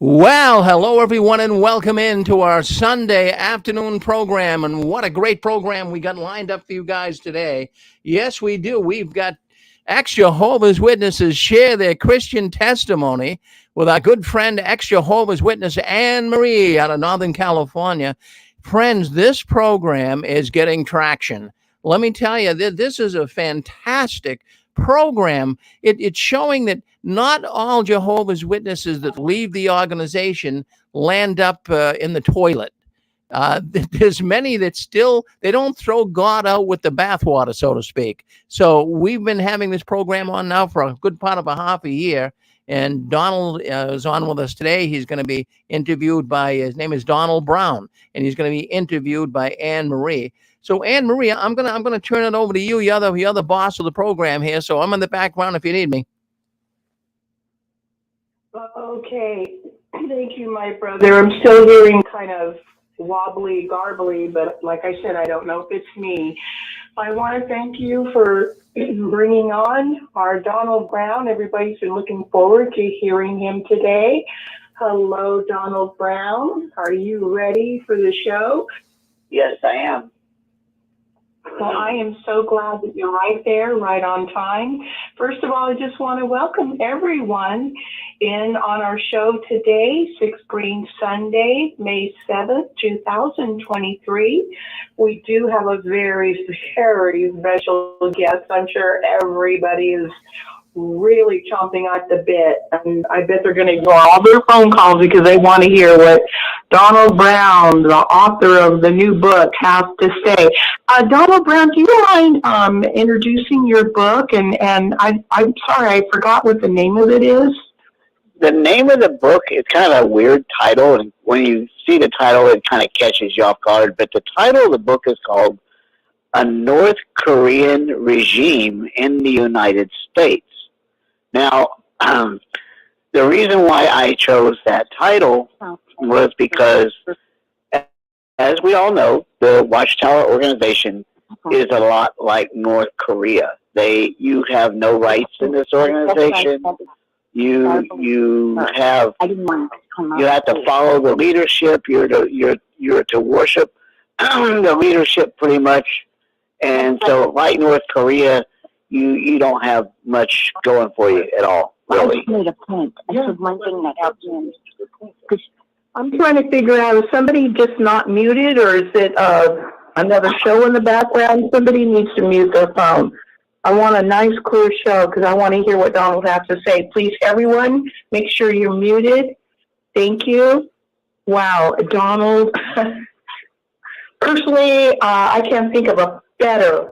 Well, hello everyone, and welcome into our Sunday afternoon program. And what a great program we got lined up for you guys today. Yes, we do. We've got ex-Jehovah's Witnesses share their Christian testimony with our good friend, ex-Jehovah's Witness Anne Marie out of Northern California. Friends, this program is getting traction. Let me tell you, this is a fantastic program. It's showing that not all Jehovah's Witnesses that leave the organization land up in the toilet. There's many that still, they don't throw God out with the bathwater, so to speak. So we've been having this program on now for a good part of a half a year. And Donald is on with us today. He's going to be interviewed by, his name is Donald Brown, and he's going to be interviewed by Anne Marie. So Anne Marie, I'm gonna turn it over to you. You're the boss of the program here. So I'm in the background if you need me. Okay, thank you, my brother. I'm still hearing kind of wobbly, garbly, but like I said, I don't know if it's me. I want to thank you for bringing on our Donald Brown. Everybody's been looking forward to hearing him today. Hello, Donald Brown. Are you ready for the show? Yes, I am. Well, I am so glad that you're right there, right on time. First of all, I just want to welcome everyone in on our show today, Six Green Sunday, May 7th, 2023. We do have a very, very special guest. I'm sure everybody is really chomping at the bit, and I bet they're going to ignore all their phone calls because they want to hear what Donald Brown, the author of the new book, has to say. Donald Brown, do you mind introducing your book? And I'm sorry, I forgot what the name of it is. The name of the book is kind of a weird title, and when you see the title, it kind of catches you off guard. But the title of the book is called A North Korean Regime in the United States. Now, the reason why I chose that title was because, as we all know, the Watchtower organization is a lot like North Korea. You have no rights in this organization. You have to follow the leadership. You're to worship the leadership pretty much. And so, like North Korea, you don't have much going for you at all, really. I just made a point. This is one thing that helped me. I'm trying to figure out, is somebody just not muted, or is it another show in the background? Somebody needs to mute their phone. I want a nice, clear show because I want to hear what Donald has to say. Please, everyone, make sure you're muted. Thank you. Wow, Donald. Personally, I can't think of a better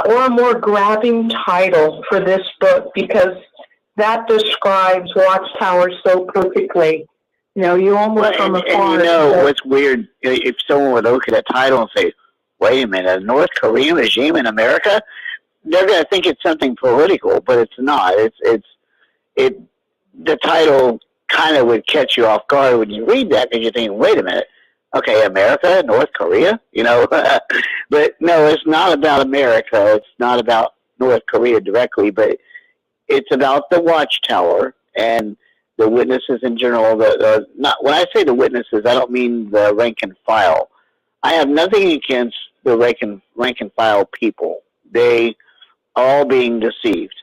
or a more grabbing title for this book, because that describes Watchtower so perfectly. You know, you almost from afar. And you know what's weird? If someone would look at a title and say, "Wait a minute, a North Korean regime in America," they're going to think it's something political, but it's not. The title kind of would catch you off guard when you read that, because you think, "Wait a minute, okay, America, North Korea," you know. But no, it's not about America. It's not about North Korea directly, but it's about the Watchtower and the witnesses in general. Not when I say the witnesses, I don't mean the rank and file. I have nothing against the rank and file people. They are all being deceived.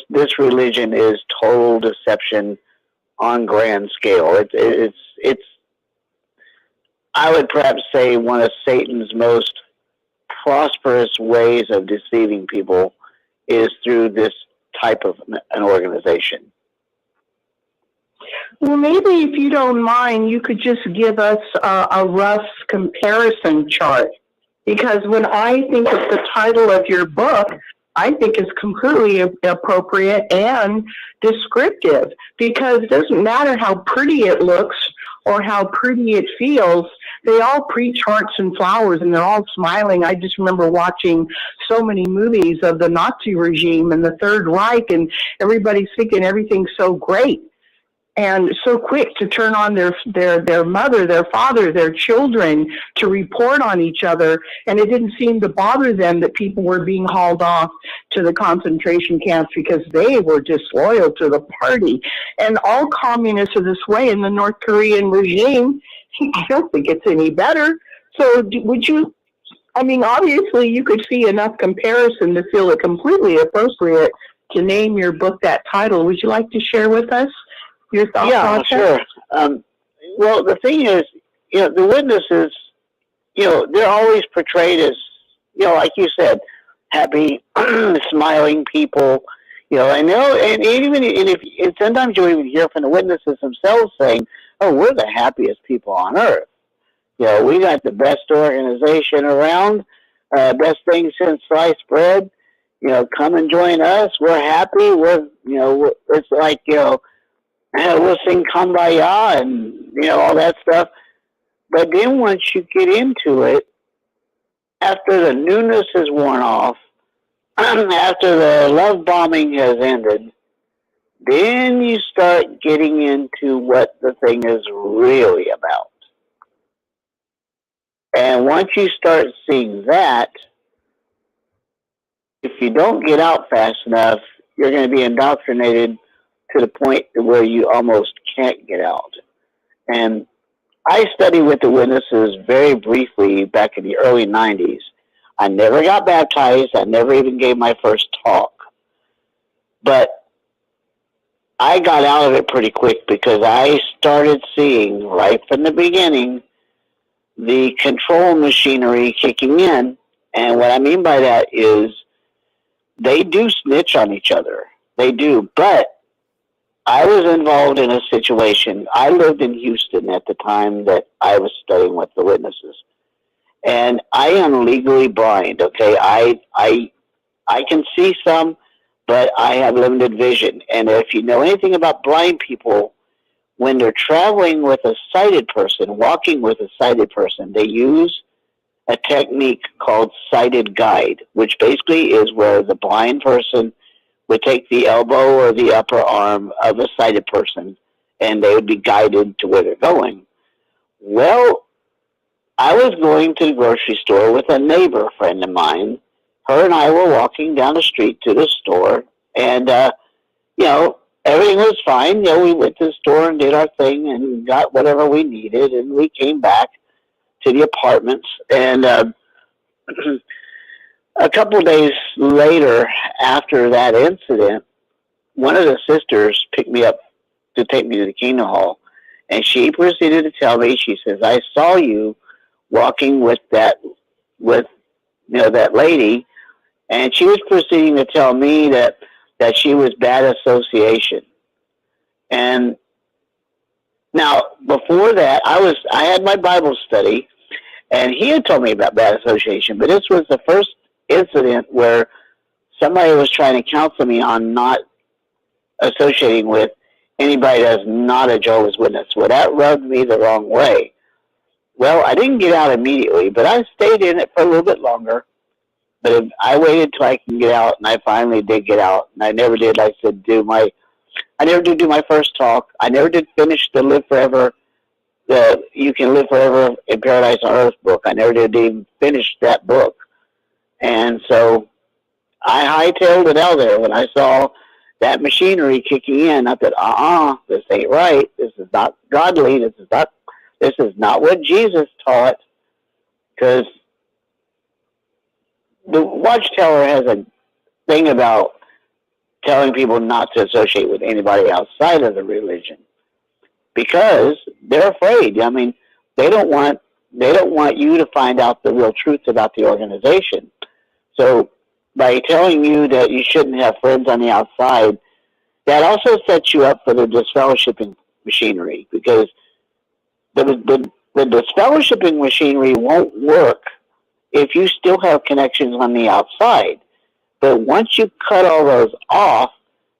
This religion is total deception on grand scale. It's I would perhaps say one of Satan's most prosperous ways of deceiving people is through this type of an organization. Well, maybe if you don't mind, you could just give us a rough comparison chart. Because when I think of the title of your book, I think it's completely appropriate and descriptive. Because it doesn't matter how pretty it looks or how pretty it feels, they all preach hearts and flowers, and they're all smiling. I just remember watching so many movies of the Nazi regime and the Third Reich, and everybody's thinking everything's so great. and so quick to turn on their mother, their father, their children, to report on each other. And it didn't seem to bother them that people were being hauled off to the concentration camps because they were disloyal to the party. And all communists are this way in the North Korean regime. I don't think it's any better. So would you, I mean, obviously you could see enough comparison to feel it completely appropriate to name your book that title. Would you like to share with us your thought process? Sure. Well, the thing is, the witnesses, they're always portrayed as, like you said, happy, smiling people, and sometimes you even hear from the witnesses themselves saying, "Oh, we're the happiest people on earth. We got the best organization around, best thing since sliced bread. Come and join us. We're happy. It's like, we'll sing Kumbaya and, all that stuff." But then once you get into it, after the newness is worn off, after the love bombing has ended, then you start getting into what the thing is really about. And once you start seeing that, if you don't get out fast enough, you're going to be indoctrinated to the point where you almost can't get out. And I studied with the witnesses very briefly back in the early 90s. I never got baptized. I never even gave my first talk. But I got out of it pretty quick because I started seeing right from the beginning the control machinery kicking in. And what I mean by that is they do snitch on each other. They do. But I was involved in a situation. I lived in Houston at the time that I was studying with the witnesses. And I am legally blind, okay? I can see some, but I have limited vision. And if you know anything about blind people, when they're traveling with a sighted person, walking with a sighted person, they use a technique called sighted guide, which basically is where the blind person would take the elbow or the upper arm of a sighted person, and they would be guided to where they're going. Well, I was going to the grocery store with a neighbor friend of mine. Her and I were walking down the street to the store, and, everything was fine. We went to the store and did our thing and got whatever we needed, and we came back to the apartments. And a couple of days later, after that incident, one of the sisters picked me up to take me to the Kingdom Hall, and she proceeded to tell me, she says, "I saw you walking with that lady," and she was proceeding to tell me that she was bad association. And now, before that, I had my Bible study, and he had told me about bad association, but this was the first incident where somebody was trying to counsel me on not associating with anybody that's not a Jehovah's Witness. Well, that rubbed me the wrong way. Well, I didn't get out immediately, but I stayed in it for a little bit longer. But I waited till I can get out, and I finally did get out. And I never did, like I said, I never did do my first talk. I never did finish the Live Forever, the You Can Live Forever in Paradise on Earth book. I never did even finish that book. And so I hightailed it out there when I saw that machinery kicking in. I thought, this ain't right. This is not godly. This is not what Jesus taught. Because the Watchtower has a thing about telling people not to associate with anybody outside of the religion because they're afraid. I mean, they don't want you to find out the real truth about the organization. So by telling you that you shouldn't have friends on the outside, that also sets you up for the disfellowshipping machinery, because the disfellowshipping machinery won't work if you still have connections on the outside. But once you cut all those off,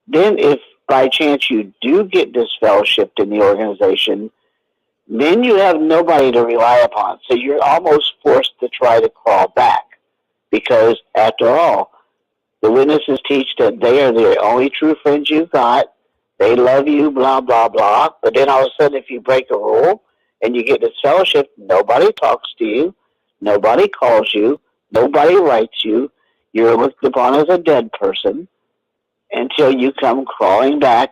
then if by chance you do get disfellowshipped in the organization, then you have nobody to rely upon. So you're almost forced to try to crawl back, because after all, the witnesses teach that they are the only true friends you've got. they love you, blah, blah, blah. But then all of a sudden, if you break a rule and you get disfellowship, nobody talks to you, nobody calls you, nobody writes you. You're looked upon as a dead person until you come crawling back,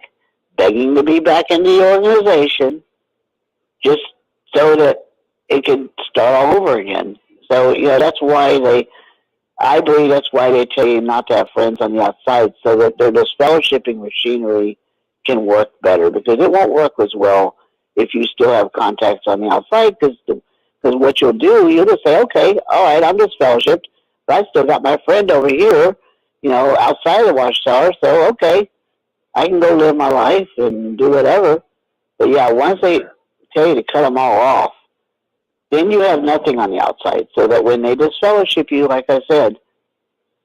begging to be back in the organization, just so that it can start all over again. So, that's why I believe that's why they tell you not to have friends on the outside, so that their disfellowshipping machinery can work better, because it won't work as well if you still have contacts on the outside, because what you'll do, you'll just say, okay, all right, I'm disfellowshipped, but I still got my friend over here, outside of the Watchtower, so okay, I can go live my life and do whatever. But yeah, once they tell you to cut them all off, then you have nothing on the outside, so that when they disfellowship you, like I said,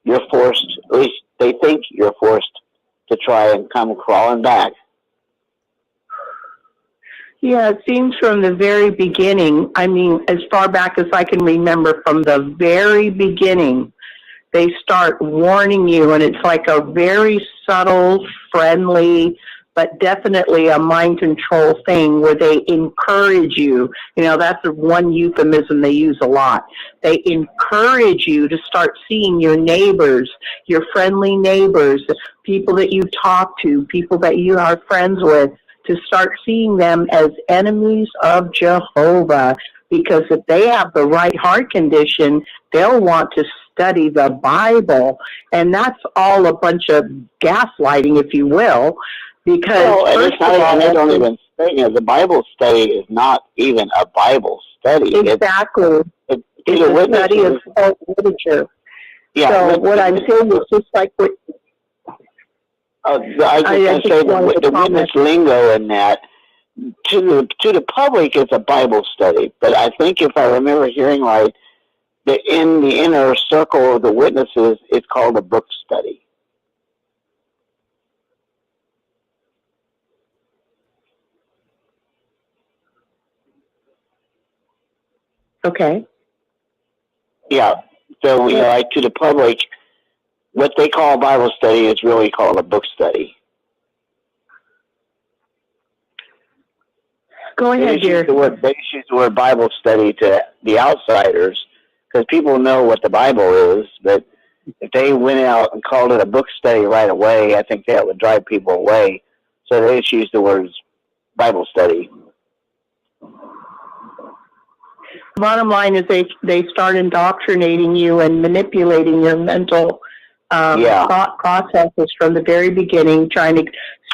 you're forced, at least they think you're forced, to try and come crawling back. Yeah, it seems from the very beginning, I mean, as far back as I can remember, from the very beginning, they start warning you, and it's like a very subtle, friendly, but definitely a mind control thing where they encourage you. That's the one euphemism they use a lot. They encourage you to start seeing your neighbors, your friendly neighbors, people that you talk to, people that you are friends with, to start seeing them as enemies of Jehovah. Because if they have the right heart condition, they'll want to study the Bible. And that's all a bunch of gaslighting, if you will. Because first of all, they don't even say, the Bible study is not even a Bible study. Exactly. It's a study of cult literature. Yeah. So what I'm saying is just like what... I was just going to say the witness lingo in that, to the public, it's a Bible study. But I think if I remember hearing right, that in the inner circle of the witnesses, it's called a book study. Okay. Yeah. So, like to the public, what they call a Bible study is really called a book study. Go ahead, dear. They just use the word Bible study to the outsiders, because people know what the Bible is, but if they went out and called it a book study right away, I think that would drive people away. So they just use the words Bible study. Bottom line is they start indoctrinating you and manipulating your mental thought processes from the very beginning, trying to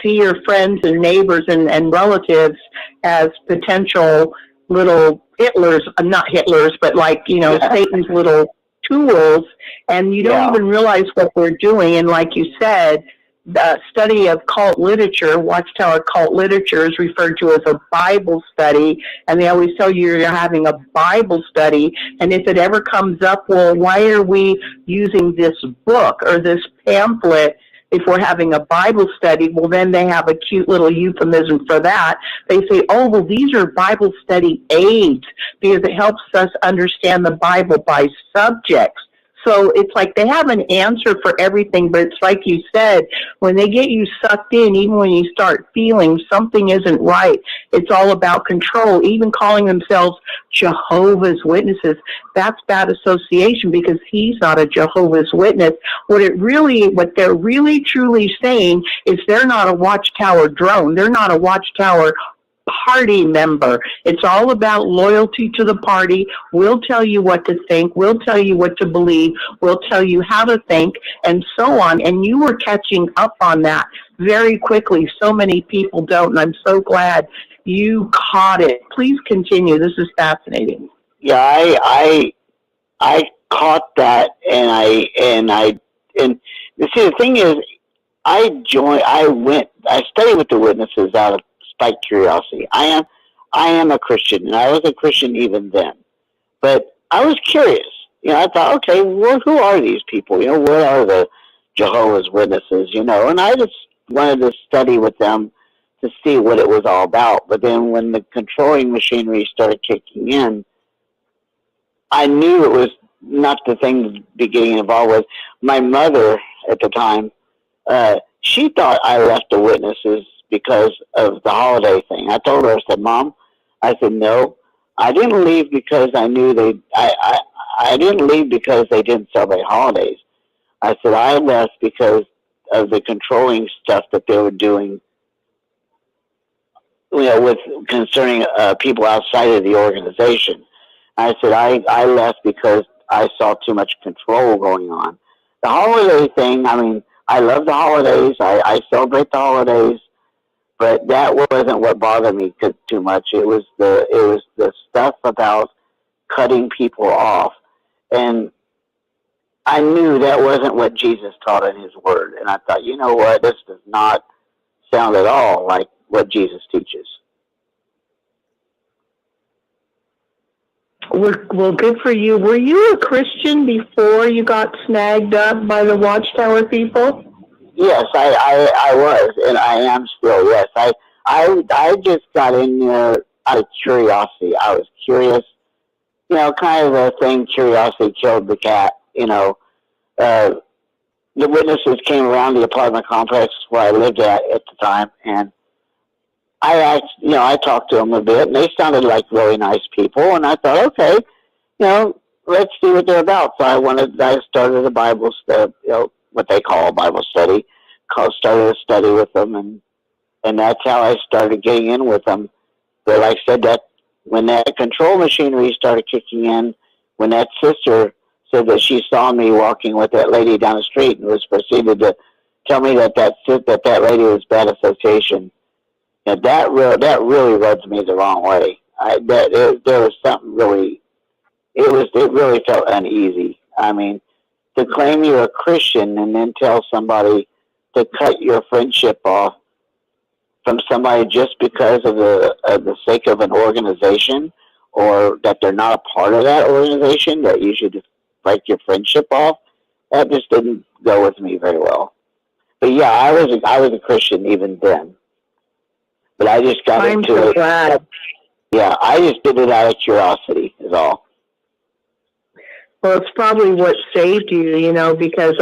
see your friends and neighbors and relatives as potential little Hitlers, not Hitlers, but like, Satan's little tools, and you don't even realize what they're doing. And like you said, the study of cult literature, Watchtower cult literature, is referred to as a Bible study, and they always tell you you're having a Bible study, and if it ever comes up, well, why are we using this book or this pamphlet if we're having a Bible study? Well, then they have a cute little euphemism for that. They say, oh, well, these are Bible study aids, because it helps us understand the Bible by subjects. So it's like they have an answer for everything, but it's like you said, when they get you sucked in, even when you start feeling something isn't right, it's all about control. Even calling themselves Jehovah's Witnesses, that's bad association, because he's not a Jehovah's Witness. What they're really truly saying is they're not a Watchtower drone. They're not a Watchtower party member. It's all about loyalty to the party. We'll tell you what to think. We'll tell you what to believe. We'll tell you how to think, and so on. And you were catching up on that very quickly. So many people don't, and I'm so glad you caught it. Please continue. This is fascinating. Yeah, I caught that, and see, the thing is, I studied with the witnesses out of spite curiosity. I am a Christian, and I was a Christian even then. But I was curious. I thought, okay, well, who are these people? What are the Jehovah's Witnesses? And I just wanted to study with them to see what it was all about. But then when the controlling machinery started kicking in, I knew it was not the thing to be getting involved with. My mother at the time, she thought I left the witnesses because of the holiday thing. I told her, I said, Mom, I said, no, I didn't leave because I knew I didn't leave because they didn't celebrate holidays. I said, I left because of the controlling stuff that they were doing, with concerning people outside of the organization. I said, I left because I saw too much control going on. The holiday thing, I mean, I love the holidays. I celebrate the holidays, but that wasn't what bothered me too much. It was the stuff about cutting people off, and I knew that wasn't what Jesus taught in His Word. And I thought, you know what, this does not sound at all like what Jesus teaches. Well, good for you. Were you a Christian before you got snagged up by the Watchtower people? Yes, I was, and I am still. Yes, I just got in there out of curiosity. I was curious, kind of a thing. Curiosity killed the cat. The witnesses came around the apartment complex where I lived at the time, and I asked, I talked to them a bit, and they sounded like really nice people, and I thought, okay, let's see what they're about. So I started a Bible study, what they call a Bible study, started a study with them, and that's how I started getting in with them. But like I said, that when that control machinery started kicking in, when that sister said that she saw me walking with that lady down the street and was proceeded to tell me that lady was bad association, and that really rubs me the wrong way. There was something really, it really felt uneasy. I mean, to claim you're a Christian and then tell somebody to cut your friendship off from somebody just because of the sake of an organization, or that they're not a part of that organization, that you should just break your friendship off, that just didn't go with me very well. But yeah, I was a Christian even then. But I just got into it. I'm so glad. Yeah, I just did it out of curiosity, is all. Well, it's probably what saved you, because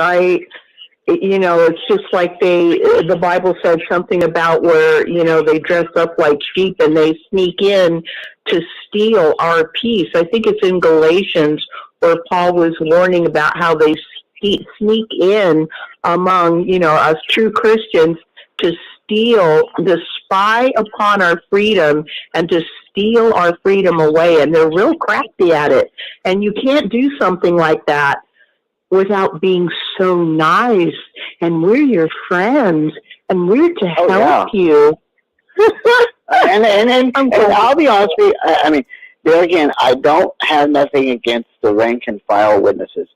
it's just like the Bible said something about where, they dress up like sheep and they sneak in to steal our peace. I think it's in Galatians where Paul was warning about how they sneak in among, us true Christians to spy upon our freedom and to steal our freedom away. And they're real crafty at it. And you can't do something like that without being so nice, and we're your friends, and we're to help you. and I'll be honest with you, I mean, there again, I don't have nothing against the rank and file witnesses.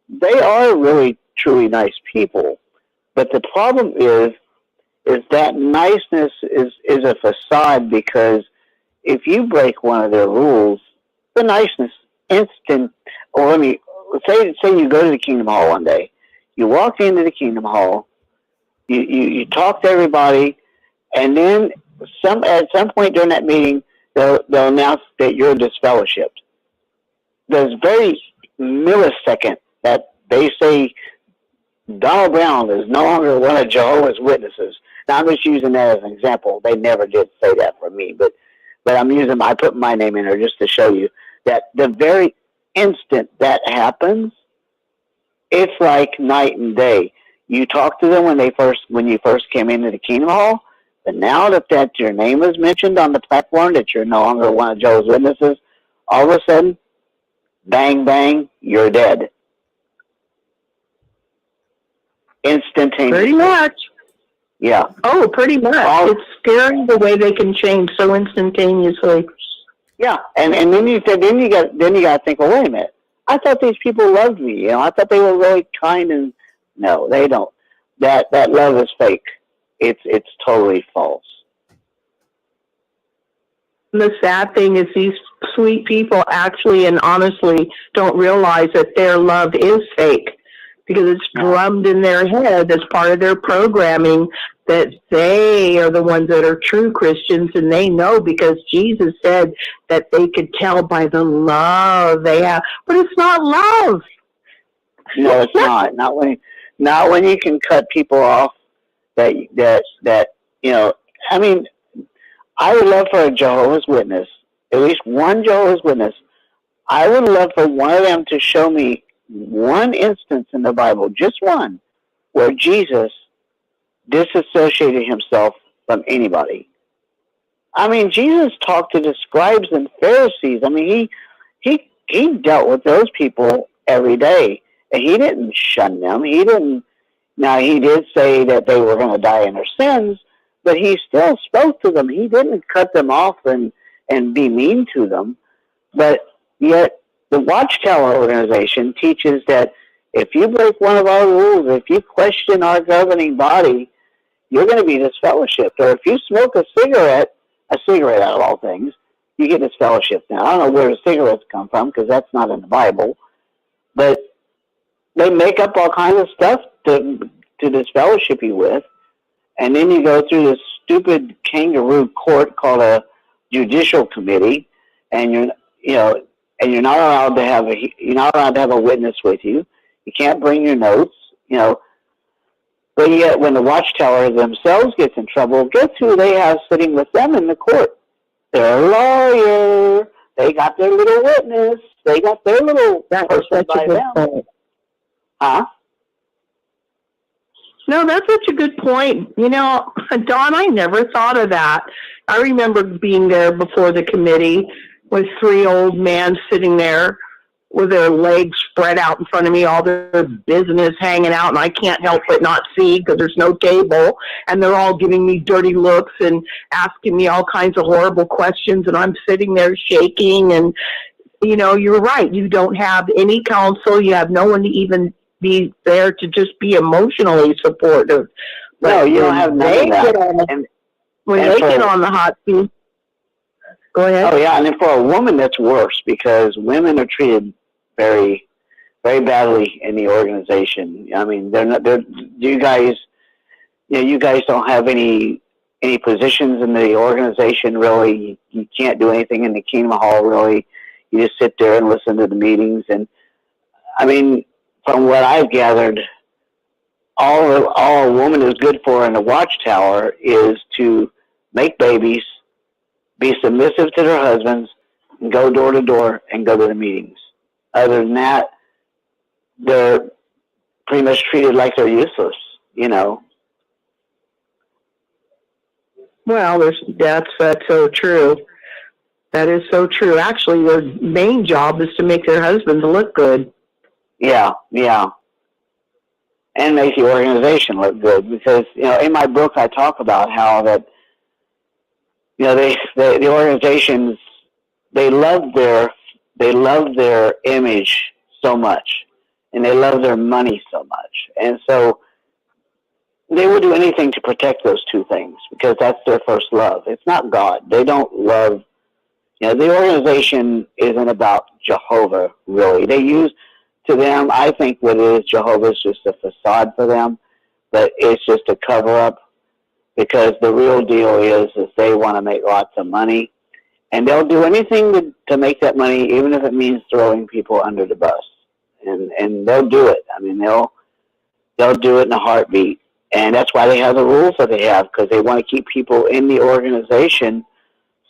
They are really, truly nice people. But the problem is that niceness is a facade, because if you break one of their rules, the niceness instant, or say you go to the Kingdom Hall one day, you walk into the Kingdom Hall, you talk to everybody, and then at some point during that meeting, they'll announce that you're disfellowshipped. There's very millisecond that they say Donald Brown is no longer one of Jehovah's Witnesses. Now, I'm just using that as an example. They never did say that for me, but I put my name in there just to show you that the very instant that happens, it's like night and day. You talk to them when you first came into the Kingdom Hall, but now that your name is mentioned on the platform, that you're no longer one of Jehovah's Witnesses, all of a sudden, bang, bang, you're dead. Instantaneously. Pretty much. Yeah. Oh, pretty much. It's scary the way they can change so instantaneously. Yeah, and then you got to think, well, wait a minute. I thought these people loved me. I thought they were really kind, and no, they don't. That love is fake. It's totally false. The sad thing is these sweet people actually and honestly don't realize that their love is fake, because it's drummed in their head as part of their programming that they are the ones that are true Christians, and they know because Jesus said that they could tell by the love they have. But it's not love. No, it's not. Not when you can cut people off that I mean, I would love for a Jehovah's Witness, at least one Jehovah's Witness. I would love for one of them to show me one instance in the Bible, just one, where Jesus disassociated himself from anybody. I mean, Jesus talked to the scribes and Pharisees. I mean, he dealt with those people every day, and he didn't shun them. He didn't. Now, he did say that they were going to die in their sins, but he still spoke to them. He didn't cut them off and be mean to them. But yet, the Watchtower organization teaches that if you break one of our rules, if you question our governing body, you're going to be disfellowshipped. Or if you smoke a cigarette out of all things, you get disfellowshipped. Now, I don't know where the cigarettes come from because that's not in the Bible. But they make up all kinds of stuff to disfellowship you with. And then you go through this stupid kangaroo court called a judicial committee, and you're not allowed to have a witness with you. You can't bring your notes, But yet, when the Watchtower themselves gets in trouble, guess who they have sitting with them in the court? Their lawyer. They got their little witness. They got their little person by them. Huh? No, that's such a good point. Dawn, I never thought of that. I remember being there before the committee with three old men sitting there with their legs spread out in front of me, all their business hanging out, and I can't help but not see because there's no table, and they're all giving me dirty looks and asking me all kinds of horrible questions, and I'm sitting there shaking, and, you're right. You don't have any counsel. You have no one to even be there to just be emotionally supportive. But no, you don't have none of that. When they get on the hot seat, go ahead. Oh, yeah, and then for a woman, that's worse because women are treated very, very badly in the organization. I mean, you guys don't have any positions in the organization, really. You can't do anything in the Kingdom Hall, really. You just sit there and listen to the meetings. And, I mean, from what I've gathered, all a woman is good for in the Watchtower is to make babies, be submissive to their husbands, and go door to door and go to the meetings. Other than that, they're pretty much treated like they're useless, Well, that's so true. That is so true. Actually, their main job is to make their husbands look good. Yeah. And make the organization look good because, in my book I talk about how that, the organizations, they love their image so much, and they love their money so much, and so they will do anything to protect those two things because that's their first love. It's not God. They don't love. The organization isn't about Jehovah really. They use to them, I think what it is, Jehovah is just a facade for them, but it's just a cover up. Because the real deal is they want to make lots of money, and they'll do anything to make that money, even if it means throwing people under the bus. And they'll do it. I mean, they'll do it in a heartbeat, and that's why they have the rules that they have, because they want to keep people in the organization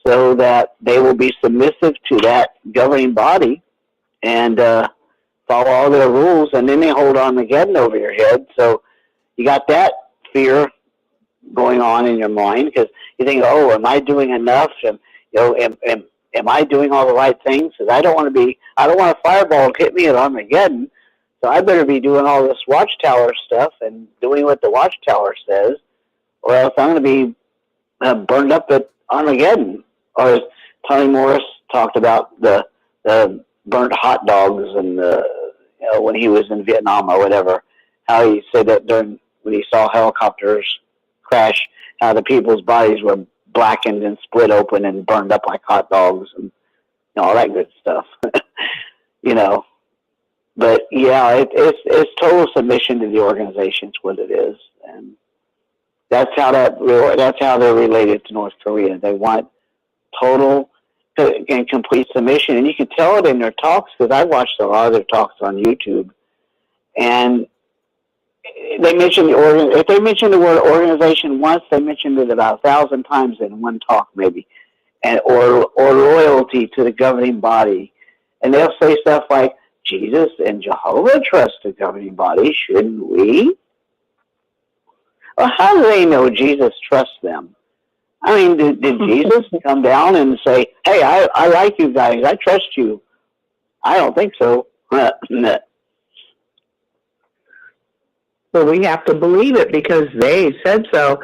so that they will be submissive to that governing body and follow all their rules, and then they hold Armageddon over your head. So you got that fear going on in your mind because you think, oh, am I doing enough? And am I doing all the right things? Because I don't want a fireball to hit me at Armageddon, so I better be doing all this Watchtower stuff and doing what the Watchtower says, or else I'm going to be burned up at Armageddon. Or as Tony Morris talked about the burnt hot dogs and when he was in Vietnam or whatever, how he said that when he saw helicopters crash, how the people's bodies were blackened and split open and burned up like hot dogs and all that good stuff. But yeah, it's total submission to the organization is what it is, and that's how they're related to North Korea. They want total and complete submission, and you can tell it in their talks because I watched a lot of their talks on YouTube, and they mention if they mention the word organization once, they mentioned it about 1,000 times in one talk, maybe, and or loyalty to the governing body, and they'll say stuff like, "Jesus and Jehovah trust the governing body, shouldn't we?" Well, how do they know Jesus trusts them? I mean, did Jesus come down and say, "Hey, I like you guys, I trust you"? I don't think so. Well, we have to believe it because they said so.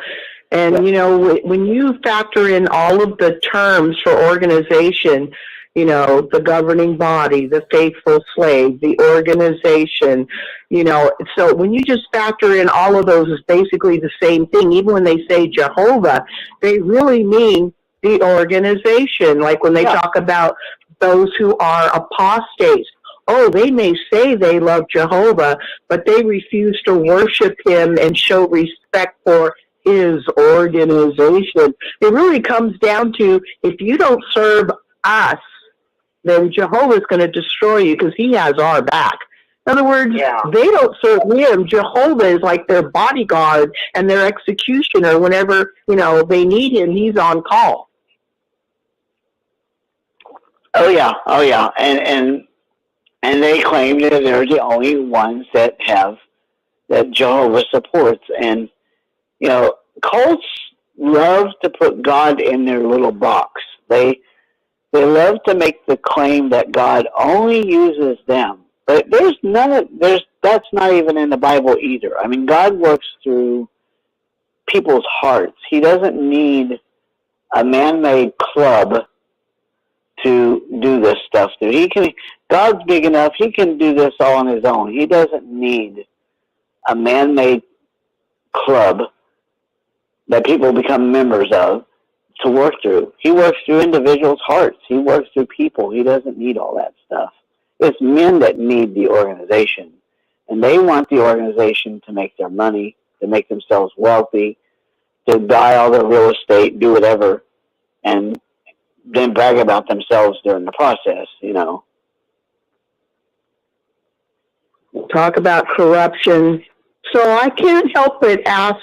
And, you know, when you factor in all of the terms for organization, you know, the governing body, the faithful slave, the organization, you know, so when you just factor in all of those, it's basically the same thing. Even when they say Jehovah, they really mean the organization. Like when they talk about those who are apostates. Oh, they may say they love Jehovah, but they refuse to worship him and show respect for his organization. It really comes down to, if you don't serve us, then Jehovah's going to destroy you because he has our back. In other words, they don't serve him. Jehovah is like their bodyguard and their executioner. Whenever, you know, they need him, he's on call. Oh yeah, and they claim that they're the only ones that Jehovah supports. And, you know, cults love to put God in their little box. They love to make the claim that God only uses them. But that's not even in the Bible either. I mean, God works through people's hearts. He doesn't need a man-made club to do this stuff. God's big enough, he can do this all on his own. He doesn't need a man-made club that people become members of to work through. He works through individuals' hearts. He works through people. He doesn't need all that stuff. It's men that need the organization, and they want the organization to make their money, to make themselves wealthy, to buy all their real estate, do whatever, and then brag about themselves during the process, you know. Talk about corruption. So I can't help but ask,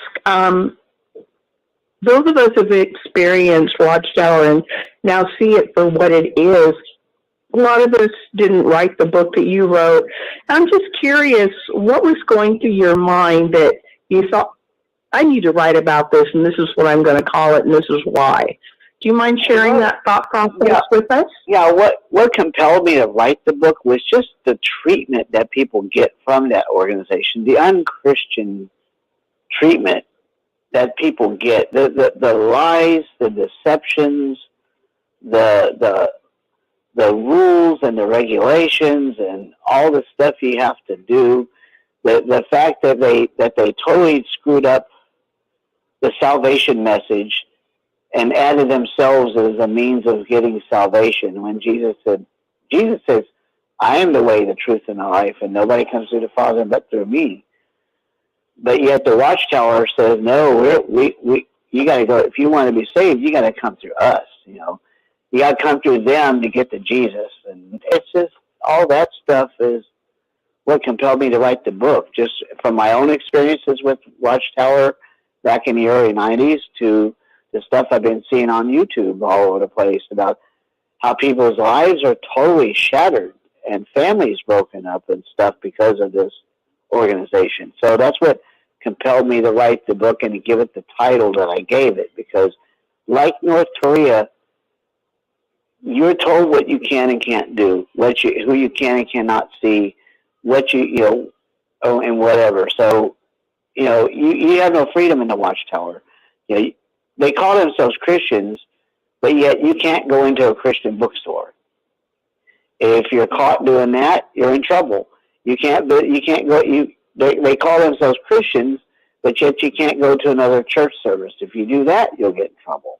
those of us who have experienced Watchtower and now see it for what it is, a lot of us didn't write the book that you wrote. I'm just curious, what was going through your mind that you thought, I need to write about this, and this is what I'm going to call it, and this is why? Do you mind sharing that thought process with us? Yeah, what compelled me to write the book was just the treatment that people get from that organization, the unchristian treatment that people get, the lies, the deceptions, the rules and the regulations and all the stuff you have to do, the fact that they totally screwed up the salvation message and added themselves as a means of getting salvation, when Jesus says, "I am the way, the truth, and the life, and nobody comes to the Father but through me." But yet the Watchtower says, "No, you got to go. If you want to be saved, you got to come through us. You know, you got to come through them to get to Jesus." And it's just all that stuff is what compelled me to write the book. Just from my own experiences with Watchtower back in the early '90s to the stuff I've been seeing on YouTube all over the place about how people's lives are totally shattered and families broken up and stuff because of this organization. So that's what compelled me to write the book and to give it the title that I gave it, because like North Korea, you're told what you can and can't do, who you can and cannot see, and whatever. So, you have no freedom in the Watchtower. They call themselves Christians, but yet you can't go into a Christian bookstore. If you're caught doing that, you're in trouble. You can't go. They call themselves Christians, but yet you can't go to another church service. If you do that, you'll get in trouble.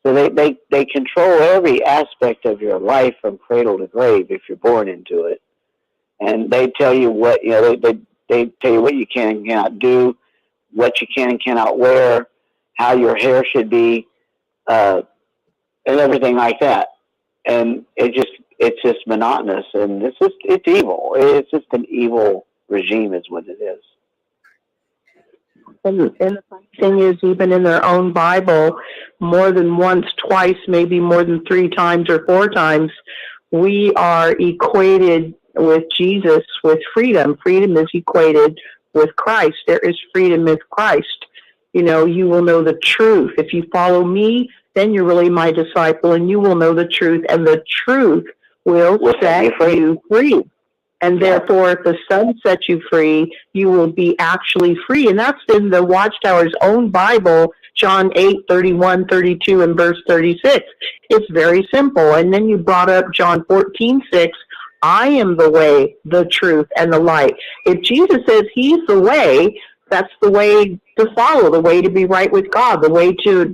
So they control every aspect of your life from cradle to grave if you're born into it, and they tell you what they tell you what you can and cannot do, what you can and cannot wear, how your hair should be, and everything like that. And it's just monotonous, and it's evil. It's just an evil regime is what it is. And the funny thing is, even in their own Bible, more than once, twice, maybe more than 3 times or 4 times, we are equated with Jesus, with freedom. Freedom is equated with Christ. There is freedom with Christ. You know, you will know the truth. If you follow me, then you're really my disciple, and you will know the truth, and the truth will set you free. And therefore, if the Son sets you free, you will be actually free. And that's in the Watchtower's own Bible, John 8:31, 32, and verse 36. It's very simple. And then you brought up John 14:6. I am the way, the truth, and the light. If Jesus says he's the way, that's the way to follow, the way to be right with God, the way to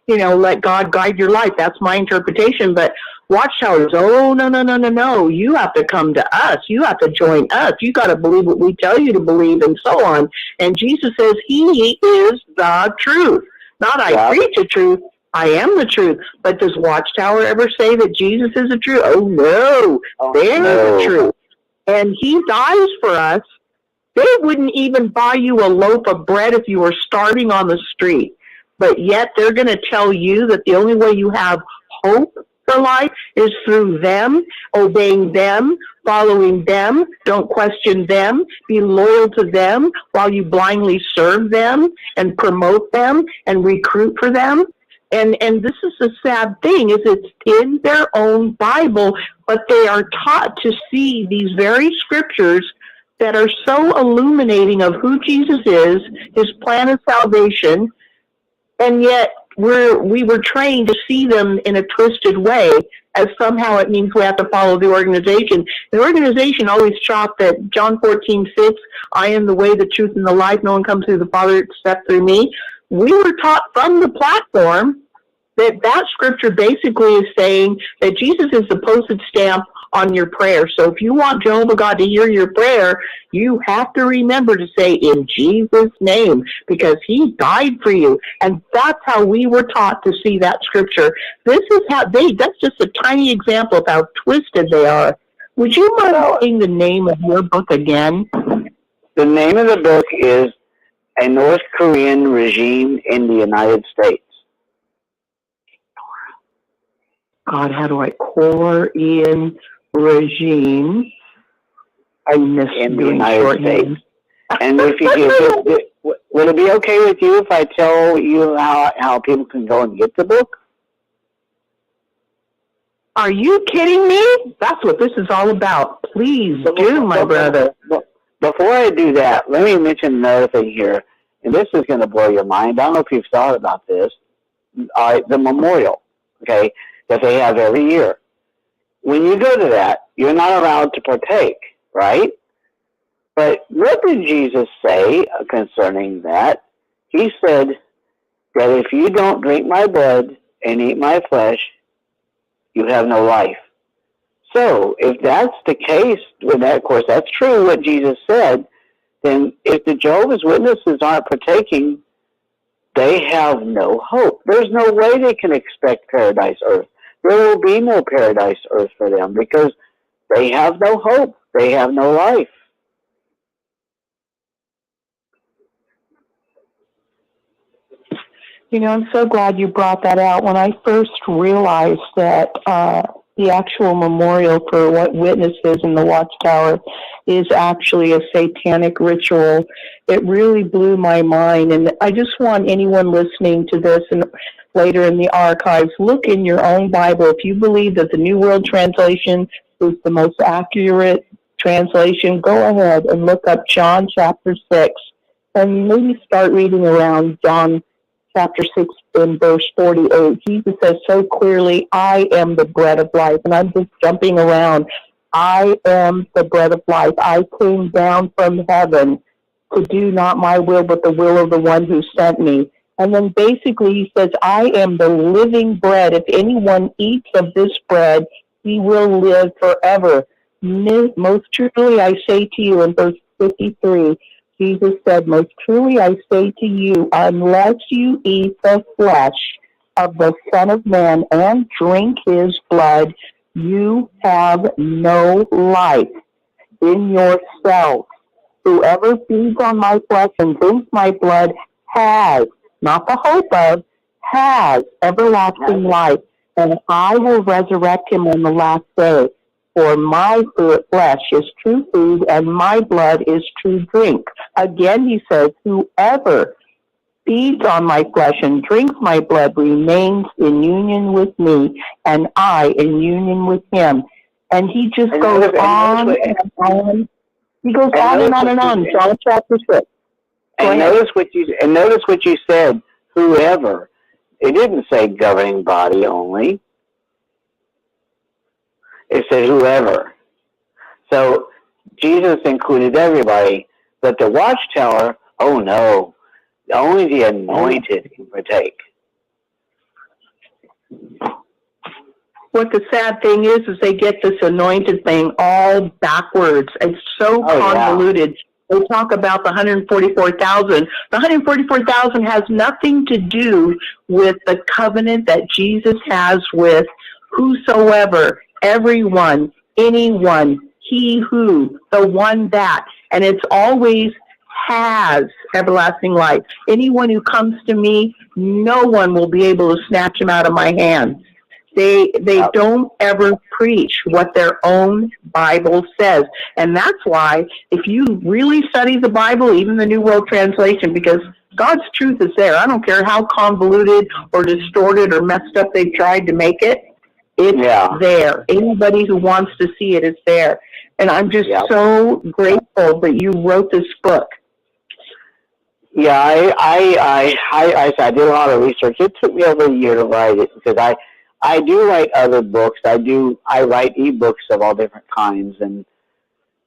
let God guide your life. That's my interpretation. But Watchtowers, oh, no. You have to come to us. You have to join us. You got to believe what we tell you to believe, and so on. And Jesus says he is the truth. Not I preach the truth. I am the truth. But does Watchtower ever say that Jesus is the truth? Oh, no. They're the truth. And he dies for us. They wouldn't even buy you a loaf of bread if you were starving on the street. But yet they're going to tell you that the only way you have hope for life is through them, obeying them, following them, don't question them, be loyal to them while you blindly serve them and promote them and recruit for them. And this is the sad thing, is it's in their own Bible, but they are taught to see these very scriptures that are so illuminating of who Jesus is, his plan of salvation, and yet we were trained to see them in a twisted way, as somehow it means we have to follow the organization. The organization always taught that John 14:6, I am the way, the truth, and the life. No one comes to the Father except through me. We were taught from the platform that scripture basically is saying that Jesus is the postage stamp on your prayer. So if you want Jehovah God to hear your prayer, you have to remember to say, in Jesus' name, because he died for you. And that's how we were taught to see that scripture. This is that's just a tiny example of how twisted they are. Would you mind saying the name of your book again? The name of the book is A North Korean Regime in the United States. God, how do I Korean regime? I miss in the doing United short States. names. And if would it be okay with you if I tell you how people can go and get the book? Are you kidding me? That's what this is all about. Please do, my brother. Before I do that, let me mention another thing here, and this is going to blow your mind. I don't know if you've thought about this. The memorial, okay, that they have every year. When you go to that, you're not allowed to partake, right? But what did Jesus say concerning that? He said that if you don't drink my blood and eat my flesh, you have no life. So if that's the case, well, that, of course, that's true what Jesus said, then if the Jehovah's Witnesses aren't partaking, they have no hope. There's no way they can expect paradise earth. There will be no paradise earth for them because they have no hope. They have no life. You know, I'm so glad you brought that out. When I first realized that the actual memorial for what Witnesses in the Watchtower is actually a satanic ritual, it really blew my mind. And I just want anyone listening to this and later in the archives, look in your own Bible. If you believe that the New World Translation is the most accurate translation, go ahead and look up John chapter 6 and maybe start reading around John chapter 6 in verse 48. Jesus says so clearly, I am the bread of life. And I'm just jumping around. I am the bread of life. I came down from heaven to do not my will, but the will of the one who sent me. And then basically he says, I am the living bread. If anyone eats of this bread, he will live forever. Most truly I say to you, in verse 53, Jesus said, most truly I say to you, unless you eat the flesh of the Son of Man and drink his blood, you have no life in yourselves. Whoever feeds on my flesh and drinks my blood has, not the hope of, has everlasting life, and I will resurrect him on the last day. For my flesh is true food, and my blood is true drink. Again, he says, whoever feeds on my flesh and drinks my blood remains in union with me, and I in union with him. And he just goes on and on. He goes on and on and on. John chapter 6. And notice what you said, whoever. It didn't say governing body only. It said whoever. So Jesus included everybody, but the watchtower, oh no, only the anointed can partake. What the sad thing is they get this anointed thing all backwards. It's so convoluted. Yeah. They talk about the 144,000. The 144,000 has nothing to do with the covenant that Jesus has with whosoever, everyone, anyone, he who, the one that. And it's always has everlasting life. Anyone who comes to me, no one will be able to snatch him out of my hands. They don't ever preach what their own Bible says. And that's why if you really study the Bible, even the New World Translation, because God's truth is there. I don't care how convoluted or distorted or messed up they've tried to make it. It's there. Anybody who wants to see it is there. And I'm just so grateful that you wrote this book. Yeah, I did a lot of research. It took me over a year to write it because I do write other books. I write ebooks of all different kinds, and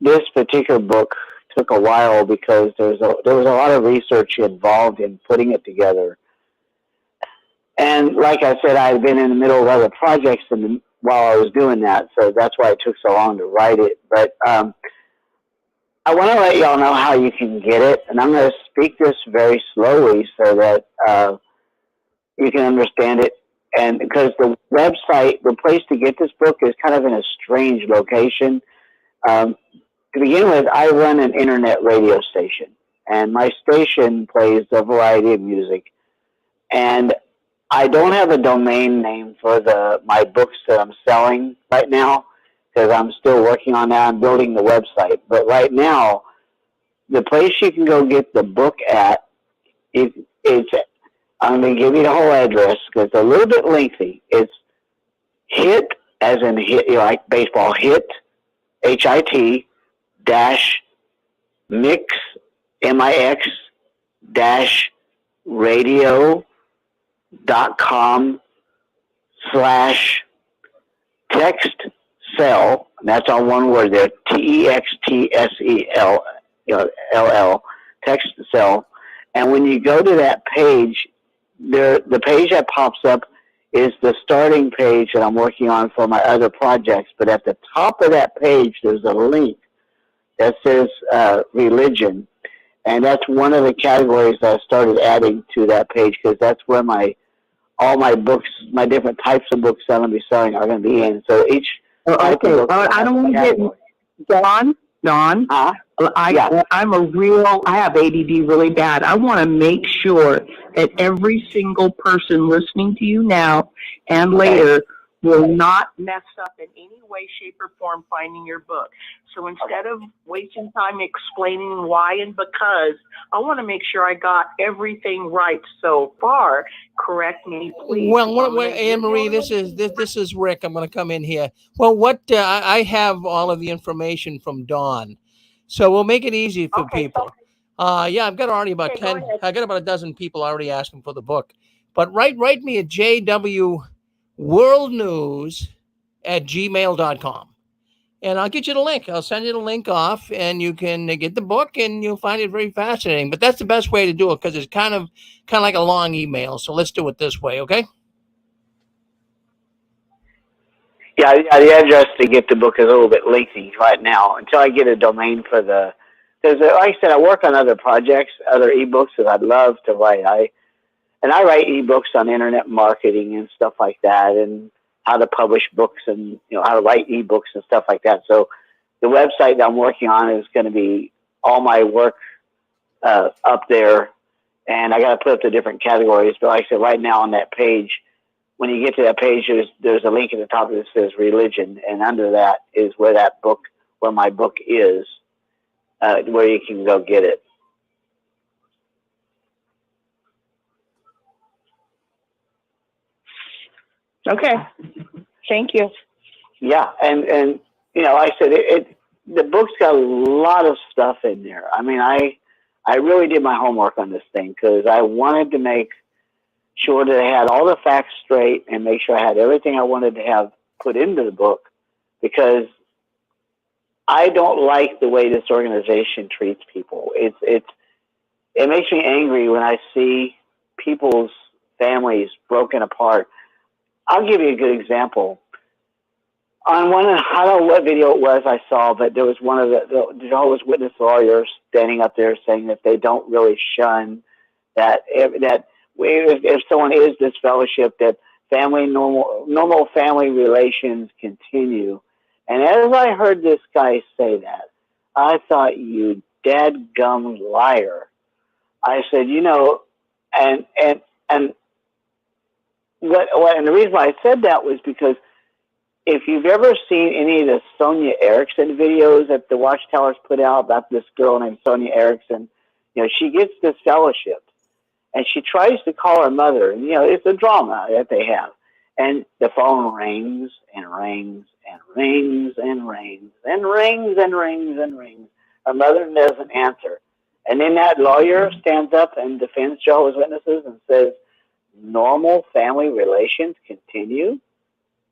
this particular book took a while because there was a lot of research involved in putting it together. And like I said, I had been in the middle of other projects while I was doing that, so that's why it took so long to write it. But I want to let y'all know how you can get it, and I'm going to speak this very slowly so that you can understand it. And because the website, the place to get this book is kind of in a strange location. To begin with, I run an internet radio station, and my station plays a variety of music. And I don't have a domain name for my books that I'm selling right now because I'm still working on that. I'm building the website. But right now, the place you can go get the book at, I'm going to give you the whole address because it's a little bit lengthy. It's hit, as in hit, like baseball, hit, HIT, dash, mix, MIX, dash, radio.com/text sell. That's all one word there, TEXTSEL, LL, text sell. And when you go to that page, the page that pops up is the starting page that I'm working on for my other projects. But at the top of that page, there's a link that says religion. And that's one of the categories that I started adding to that page because that's where all my books, my different types of books that I'm going to be selling are going to be in. So each type of book I don't want to get Don. I have ADD really bad. I want to make sure that every single person listening to you now and later will not mess up in any way, shape, or form finding your book. So instead of wasting time explaining why and because, I want to make sure I got everything right so far. Correct me, please. Well, Anne Marie, this is Rick. I'm going to come in here. Well, I have all of the information from Dawn, so we'll make it easy for people. I've got already about 10. I got about a dozen people already asking for the book. But write me at jwworldnews@gmail.com. And I'll get you the link. I'll send you the link off, and you can get the book, and you'll find it very fascinating. But that's the best way to do it because it's kind of like a long email. So let's do it this way, okay? Yeah, the address to get the book is a little bit lengthy right now until I get a domain for because like I said, I work on other projects, other ebooks that I'd love to write. I write ebooks on internet marketing and stuff like that, and how to publish books and how to write ebooks and stuff like that. So the website that I'm working on is going to be all my work up there, and I got to put up the different categories. But like I said, right now on that page, when you get to that page, there's a link at the top that says religion, and under that is where my book is, where you can go get it. Okay. Thank you. Yeah, and like I said, the book's got a lot of stuff in there. I mean, I really did my homework on this thing because I wanted to make sure that I had all the facts straight and make sure I had everything I wanted to have put into the book, because I don't like the way this organization treats people. It makes me angry when I see people's families broken apart. I'll give you a good example. On one, I don't know what video it was I saw, but there was one of the Jehovah's Witness lawyers standing up there saying that they don't really shun that if someone is disfellowshipped, that normal family relations continue. And as I heard this guy say that, I thought, you dadgum liar. I said, and the reason why I said that was because if you've ever seen any of the Sonia Erickson videos that the Watchtowers put out about this girl named Sonia Erickson, she gets disfellowshipped, and she tries to call her mother, and it's a drama that they have, and the phone rings and rings and rings and rings and rings and rings and rings. Her mother doesn't answer, and then that lawyer stands up and defends Jehovah's Witnesses and says, normal family relations continue.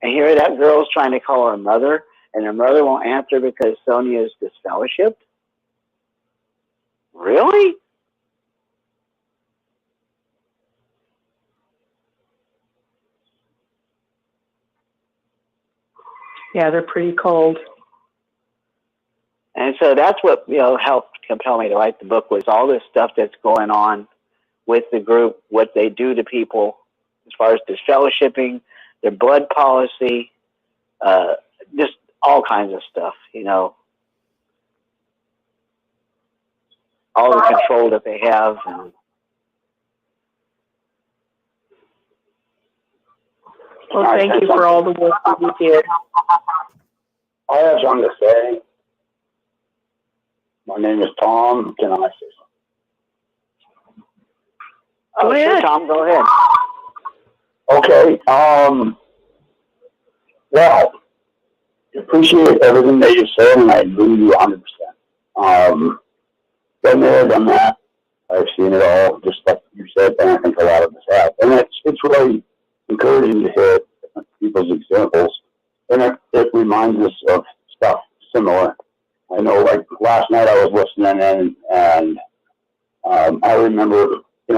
And here that girl's trying to call her mother, and her mother won't answer because Sonia is disfellowshipped. Really? Yeah, they're pretty cold. And so that's what helped compel me to write the book, was all this stuff that's going on with the group, what they do to people as far as disfellowshipping, their blood policy, just all kinds of stuff, all the control that they have. And well, thank you for all the work that you did. I have something to say. My name is Tom. Can I say something? Oh, sure, Tom, go ahead. Okay. Well, I appreciate everything that you said, and I agree with you 100%. Been there, done that. I've seen it all, just like you said, and I think a lot of us have. And it's really encouraging to hear people's examples, and it reminds us of stuff similar. I know, like last night I was listening and I remember, it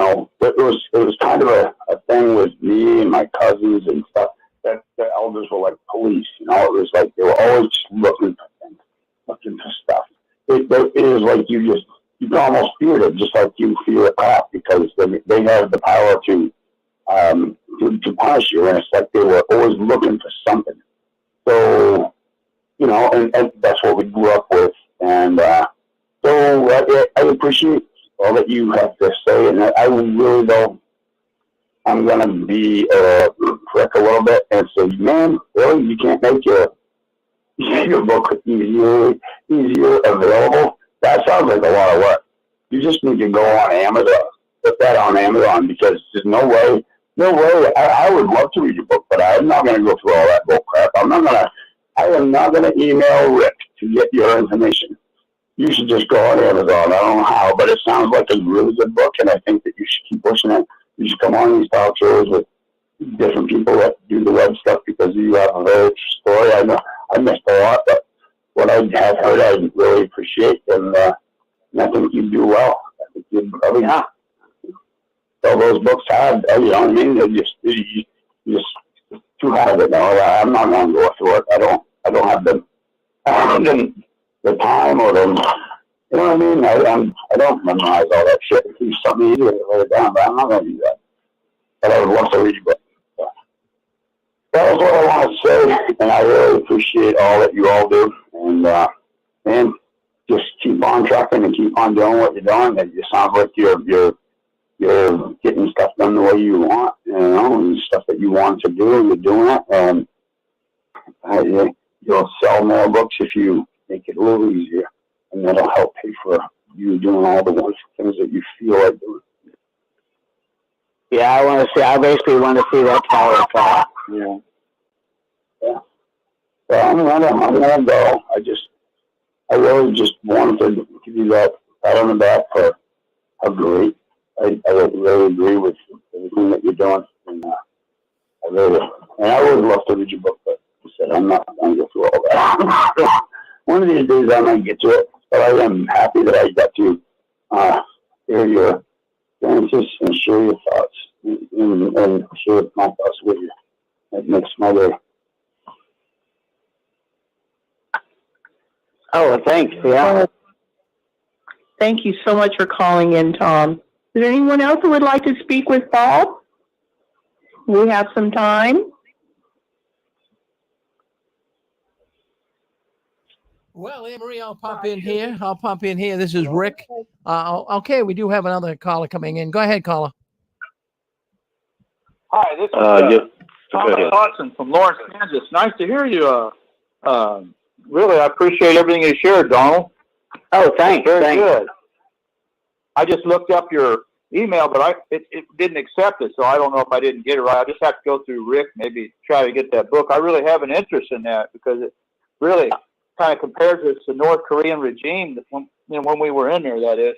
was kind of a thing with me and my cousins and stuff, that the elders were like police. It was like they were always just looking for things, looking for stuff. It is like you can almost fear it, just like you fear a cop, because they have the power to punish you, and it's like they were always looking for something. So, and that's what we grew up with, and so I appreciate all that you have to say, and I really though, I'm gonna be prick a little bit and say, man, really, you can't make your book easier available? That sounds like a lot of work. You just need to go on Amazon, put that on Amazon, because there's no way. I would love to read your book, but I'm not gonna go through all that bull crap. I am not gonna email Rick to get your information. You should just go on Amazon. I don't know how, but it sounds like a really good book, and I think that you should keep pushing it. You should come on these talk shows with different people that do the web stuff, because you have a very story. I know I missed a lot, but what I have heard, I really appreciate, and I think you do well. I think you probably all those books have, you know what I mean? They're just too hard of it now. I'm not going to go through it. I don't have the time or the, you know what I mean? I don't memorize all that shit. It's something easier to write it down, but I'm not going to do that. But I would love to read your book. So that was what I want to say, and I really appreciate all that you all do. And man, just keep on trucking and keep on doing what you're doing. It just sounds like you're getting stuff done the way you want, and stuff that you want to do, you're doing it. And you'll sell more books if you make it a little easier, and that'll help pay for you doing all the wonderful things that you feel like doing. Yeah, I basically want to see that tower fall. Yeah. Well, I'm gonna go. I really just wanted to give you that pat on the back for how great. I really agree with everything that you're doing, and I would love to read your book, but I said I'm not going to go through all that. One of these days I might get to it, but I am happy that I got to hear your experiences and share your thoughts and share my thoughts with you. That makes my day. Oh, thanks. Yeah. Thank you so much for calling in, Tom. Is there anyone else who would like to speak with Paul? We have some time. Well, Anne Marie, I'll pop in here. This is Rick. Okay, we do have another caller coming in. Go ahead, caller. Hi, this is Thomas Hodson from Lawrence, Kansas. Nice to hear you. Really, I appreciate everything you shared, Donald. Oh, thanks. Very good. I just looked up your email, but it didn't accept it, so I don't know if I didn't get it right. I just have to go through Rick, maybe try to get that book. I really have an interest in that because it really kind of compares us to the North Korean regime when we were in there, that is.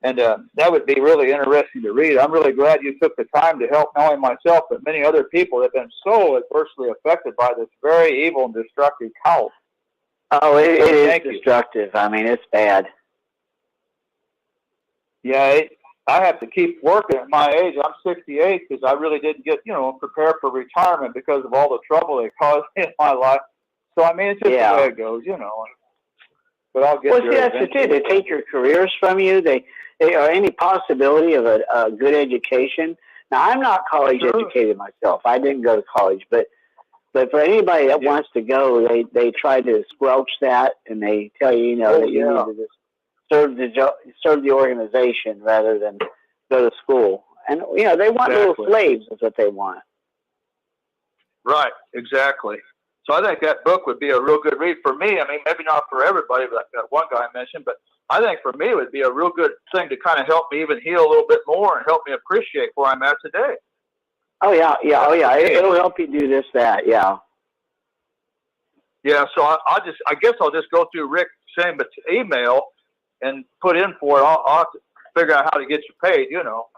And that would be really interesting to read. I'm really glad you took the time to help not only myself, but many other people that have been so adversely affected by this very evil and destructive cult. Oh, it is destructive. I mean, it's bad. Yeah, I have to keep working at my age. I'm 68 because I really didn't get, prepared for retirement because of all the trouble they caused me in my life. So, I mean, it's just the way it goes, But I'll get there. Well, see, that's the thing. They take your careers from you. They or any possibility of a good education. Now, I'm not college educated myself. I didn't go to college, but for anybody that wants to go, they try to squelch that, and they tell you, that you need to just serve the organization rather than go to school. And they want little slaves. Is what they want. Right. Exactly. So I think that book would be a real good read for me. I mean, maybe not for everybody, but that one guy I mentioned. But I think for me, it would be a real good thing to kind of help me even heal a little bit more and help me appreciate where I'm at today. Oh yeah. It'll help you do this, that. Yeah. Yeah. So I guess I'll just go through Rick's same email and put in for it. I'll have to figure out how to get you paid.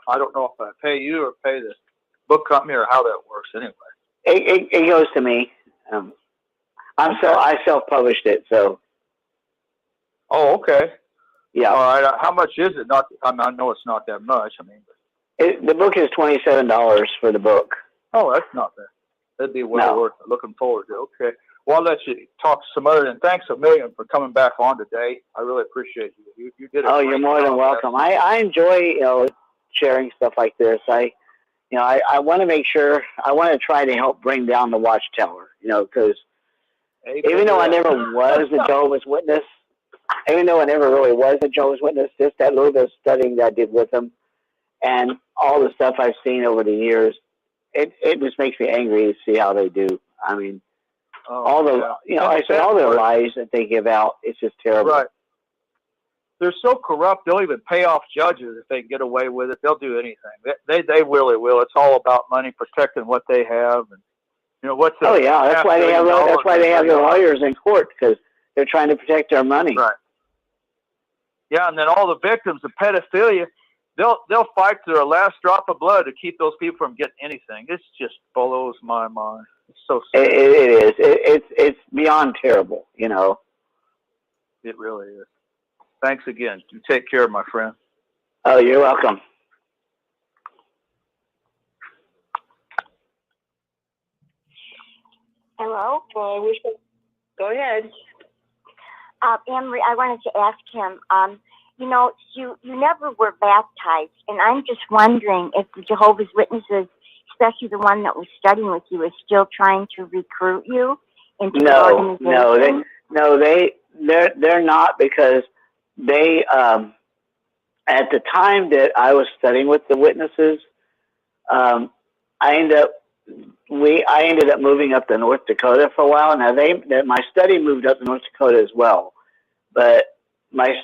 I don't know if I pay you or pay the book company or how that works. Anyway, it goes to me. I self-published it, so. Oh, okay. Yeah. All right. How much is it? I know it's not that much. I mean, the book is $27 for the book. Oh, that's not bad. That'd be well worth it. Looking forward to it. Okay. Well, I'll let you talk to some other. And thanks a million for coming back on today. I really appreciate you. You did it. Oh, you're more than welcome. I enjoy sharing stuff like this. I want to make sure. I want to try to help bring down the Watchtower. Because even though I never was a Jehovah's Witness, even though I never really was a Jehovah's Witness, just that little bit of studying that I did with them, and all the stuff I've seen over the years, it just makes me angry to see how they do. I mean, all their lies that they give out, it's just terrible. Right. They're so corrupt, they'll even pay off judges if they get away with it. They'll do anything. They really will. It's all about money, protecting what they have, and that's why they have their lawyers in court, because they're trying to protect their money. Right. Yeah, and then all the victims of pedophilia, they'll fight to their last drop of blood to keep those people from getting anything. It just blows my mind. It's so sad. It is. It's beyond terrible. It really is. Thanks again. You take care, my friend. Oh, you're welcome. Hello? Go ahead. Anne-Marie, I wanted to ask him, you never were baptized, and I'm just wondering if the Jehovah's Witnesses, especially the one that was studying with you, is still trying to recruit you into the organization? They're not, because they, at the time that I was studying with the Witnesses, I ended up moving up to North Dakota for a while. Now my study moved up to North Dakota as well, but my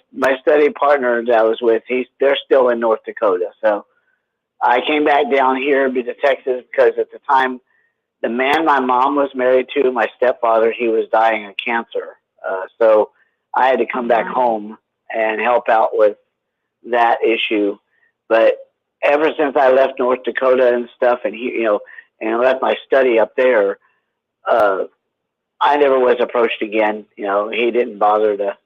study partner that I was with, they're still in North Dakota. So I came back down here to Texas because at the time, the man my mom was married to, my stepfather, he was dying of cancer. So I had to come back home and help out with that issue. But ever since I left North Dakota and stuff, and and left my study up there, I never was approached again. He didn't bother to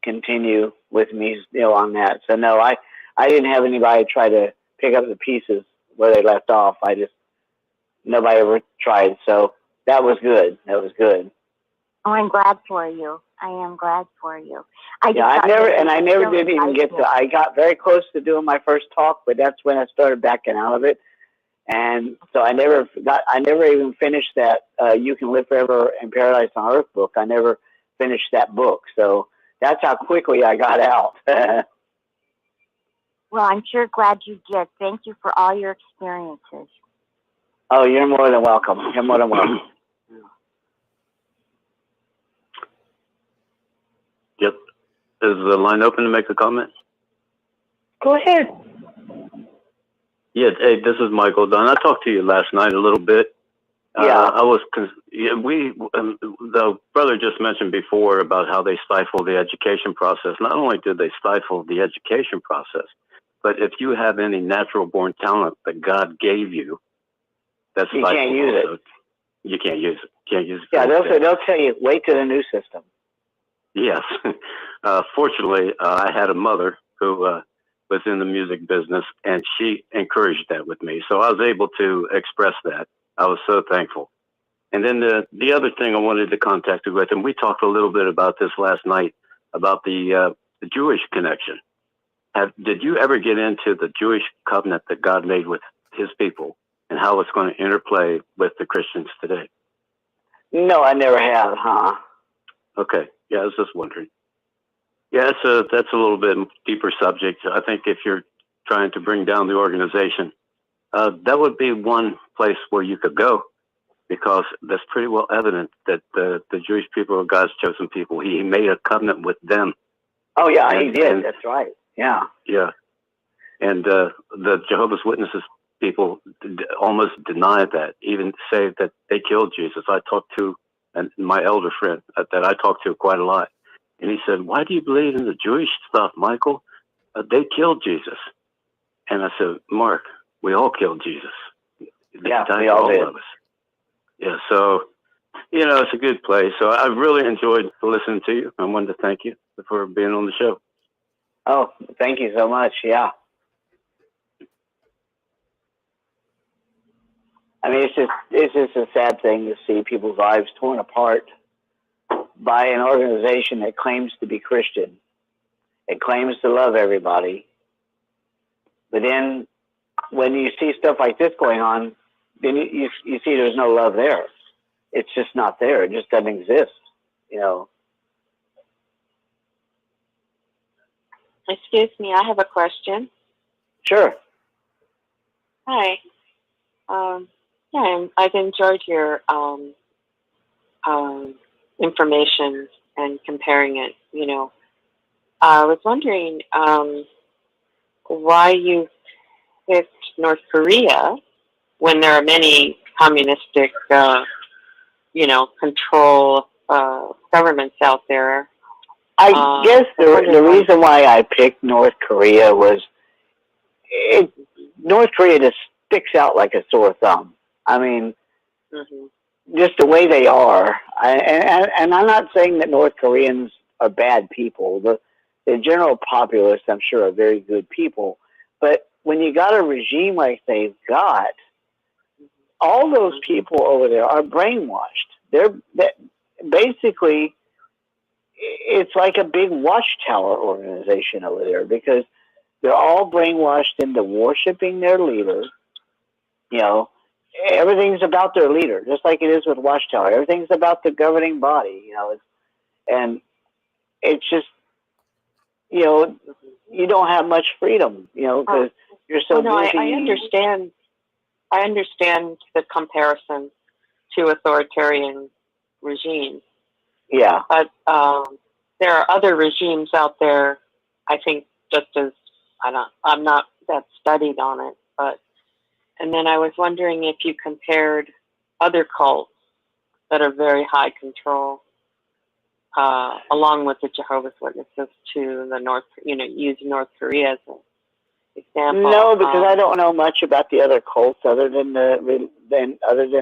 continue with me, on that. So no, I didn't have anybody try to pick up the pieces where they left off. Nobody ever tried. So that was good. That was good. Oh, I'm glad for you. I am glad for you. I never did even get to. I got very close to doing my first talk, but that's when I started backing out of it. And so I never even finished that You Can Live Forever in Paradise on Earth book. I never finished that book. So that's how quickly I got out. Well, I'm sure glad you did. Thank you for all your experiences. Oh, you're more than welcome. You're more than welcome. Yep. Is the line open to make a comment? Go ahead. Yeah. Hey, this is Michael Dunn. I talked to you last night a little bit. Yeah. The brother just mentioned before about how they stifle the education process. Not only do they stifle the education process, but if you have any natural born talent that God gave you, that's you can't use it. You can't use it. Can't use it. Yeah, they'll tell you, wait to the new system. Yes. Fortunately, I had a mother who was in the music business, and she encouraged that with me. So I was able to express that. I was so thankful. And then the other thing I wanted to contact you with, and we talked a little bit about this last night, about the Jewish connection. Did you ever get into the Jewish covenant that God made with his people and how it's going to interplay with the Christians today? No, I never have, huh? Okay. Yeah, I was just wondering. Yeah, that's a little bit deeper subject. I think if you're trying to bring down the organization, that would be one place where you could go, because that's pretty well evident that the Jewish people are God's chosen people. He made a covenant with them. Oh, yeah, he did. That's right. Yeah. Yeah. And the Jehovah's Witnesses people almost deny that, even say that they killed Jesus. I talked to my elder friend that I talked to quite a lot. And he said, why do you believe in the Jewish stuff, Michael? They killed Jesus. And I said, Mark, we all killed Jesus. Yeah, we all did. Of us. Yeah, so, it's a good place. So I really enjoyed listening to you. I wanted to thank you for being on the show. Oh, thank you so much. Yeah. I mean, it's just a sad thing to see people's lives torn apart by an organization that claims to be Christian. It claims to love everybody. But then when you see stuff like this going on, then you see there's no love there. It's just not there. It just doesn't exist, Excuse me, I have a question. Sure. Hi. I've enjoyed your information and comparing it. I was wondering why you picked North Korea when there are many communistic, control governments out there. I guess the reason why I picked North Korea was North Korea just sticks out like a sore thumb. I mean, just the way they are. And I'm not saying that North Koreans are bad people. The general populace, I'm sure, are very good people. But when you got a regime like they've got, all those people over there are brainwashed. Basically, it's like a big watchtower organization over there, because they're all brainwashed into worshiping their leader. Everything's about their leader, just like it is with Watchtower. Everything's about the governing body, and it's just, you know, you don't have much freedom, you know, because you're so no, busy. I understand. I understand the comparison to authoritarian regimes. Yeah. But there are other regimes out there, I think, just as, I'm not that studied on it, but, and then I was wondering if you compared other cults that are very high control, along with the Jehovah's Witnesses, to the use North Korea as an example. No, because I don't know much about the other cults other than the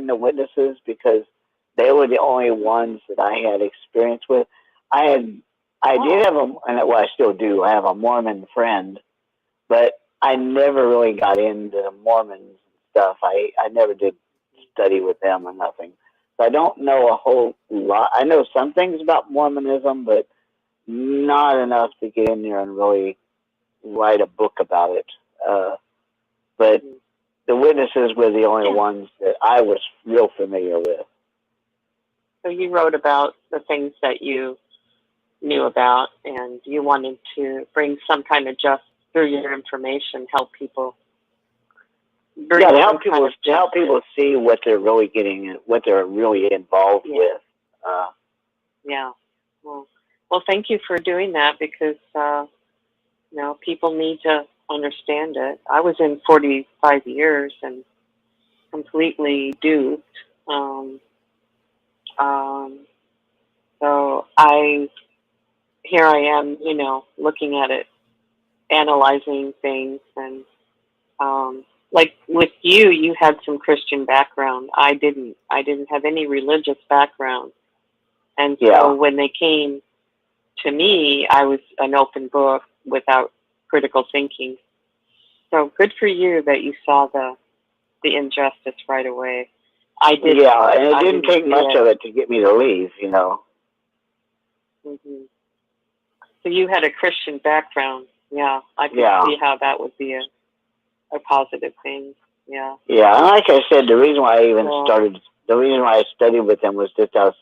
Witnesses, because they were the only ones that I had experience with. I did have well, I still do. I have a Mormon friend, but I never really got into the Mormons and stuff. I never did study with them or nothing. So I don't know a whole lot. I know some things about Mormonism, but not enough to get in there and really write a book about it. But the Witnesses were the only ones that I was real familiar with. So you wrote about the things that you knew about, and you wanted to bring some kind of through your information, help people. To help people see what they're really getting, what they're really involved with. Well, thank you for doing that, because people need to understand it. I was in 45 years and completely duped. So here I am, looking at it, analyzing things, and like with you had some Christian background. I didn't have any religious background, and so when they came to me, I was an open book without critical thinking. So good for you that you saw the injustice right away. I did. Yeah, and it didn't take much of it to get me to leave, Mm-hmm. So you had a Christian background. Yeah, I could see how that would be a positive thing. Yeah. Yeah, and like I said, the reason why I studied with them was just out of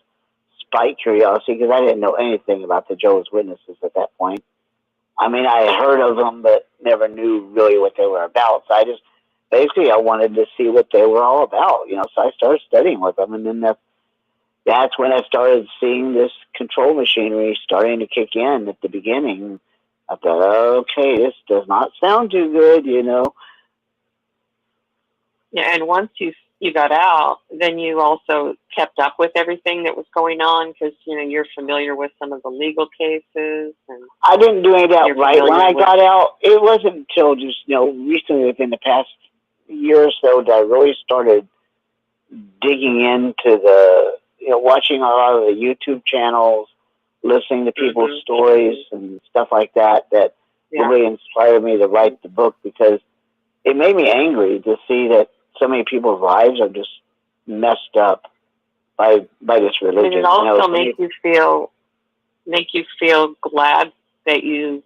spite curiosity, because I didn't know anything about the Jehovah's Witnesses at that point. I mean, I had heard of them, but never knew really what they were about. So I wanted to see what they were all about, so I started studying with them, and then that's when I started seeing this control machinery starting to kick in at the beginning. I thought, okay, this does not sound too good, Yeah, and once you got out, then you also kept up with everything that was going on, because you're familiar with some of the legal cases. And I didn't do any of that right when I got out. It wasn't until just recently, within the past year or so, that I really started digging into watching a lot of the YouTube channels, listening to people's stories and stuff like that really inspired me to write the book, because it made me angry to see that so many people's lives are just messed up by this religion. And it also make you feel glad that you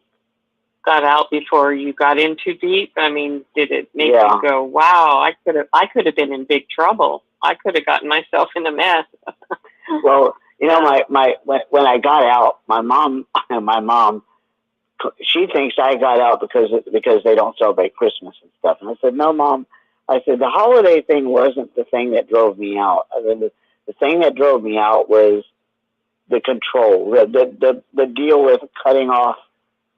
got out before you got in too deep? I mean, did it make you go, "Wow, I could have been in big trouble. I could have gotten myself in a mess"? Well, when I got out, my mom, she thinks I got out because they don't celebrate Christmas and stuff. And I said, "No, Mom." I said, "The holiday thing wasn't the thing that drove me out. The thing that drove me out was the control, the deal with cutting off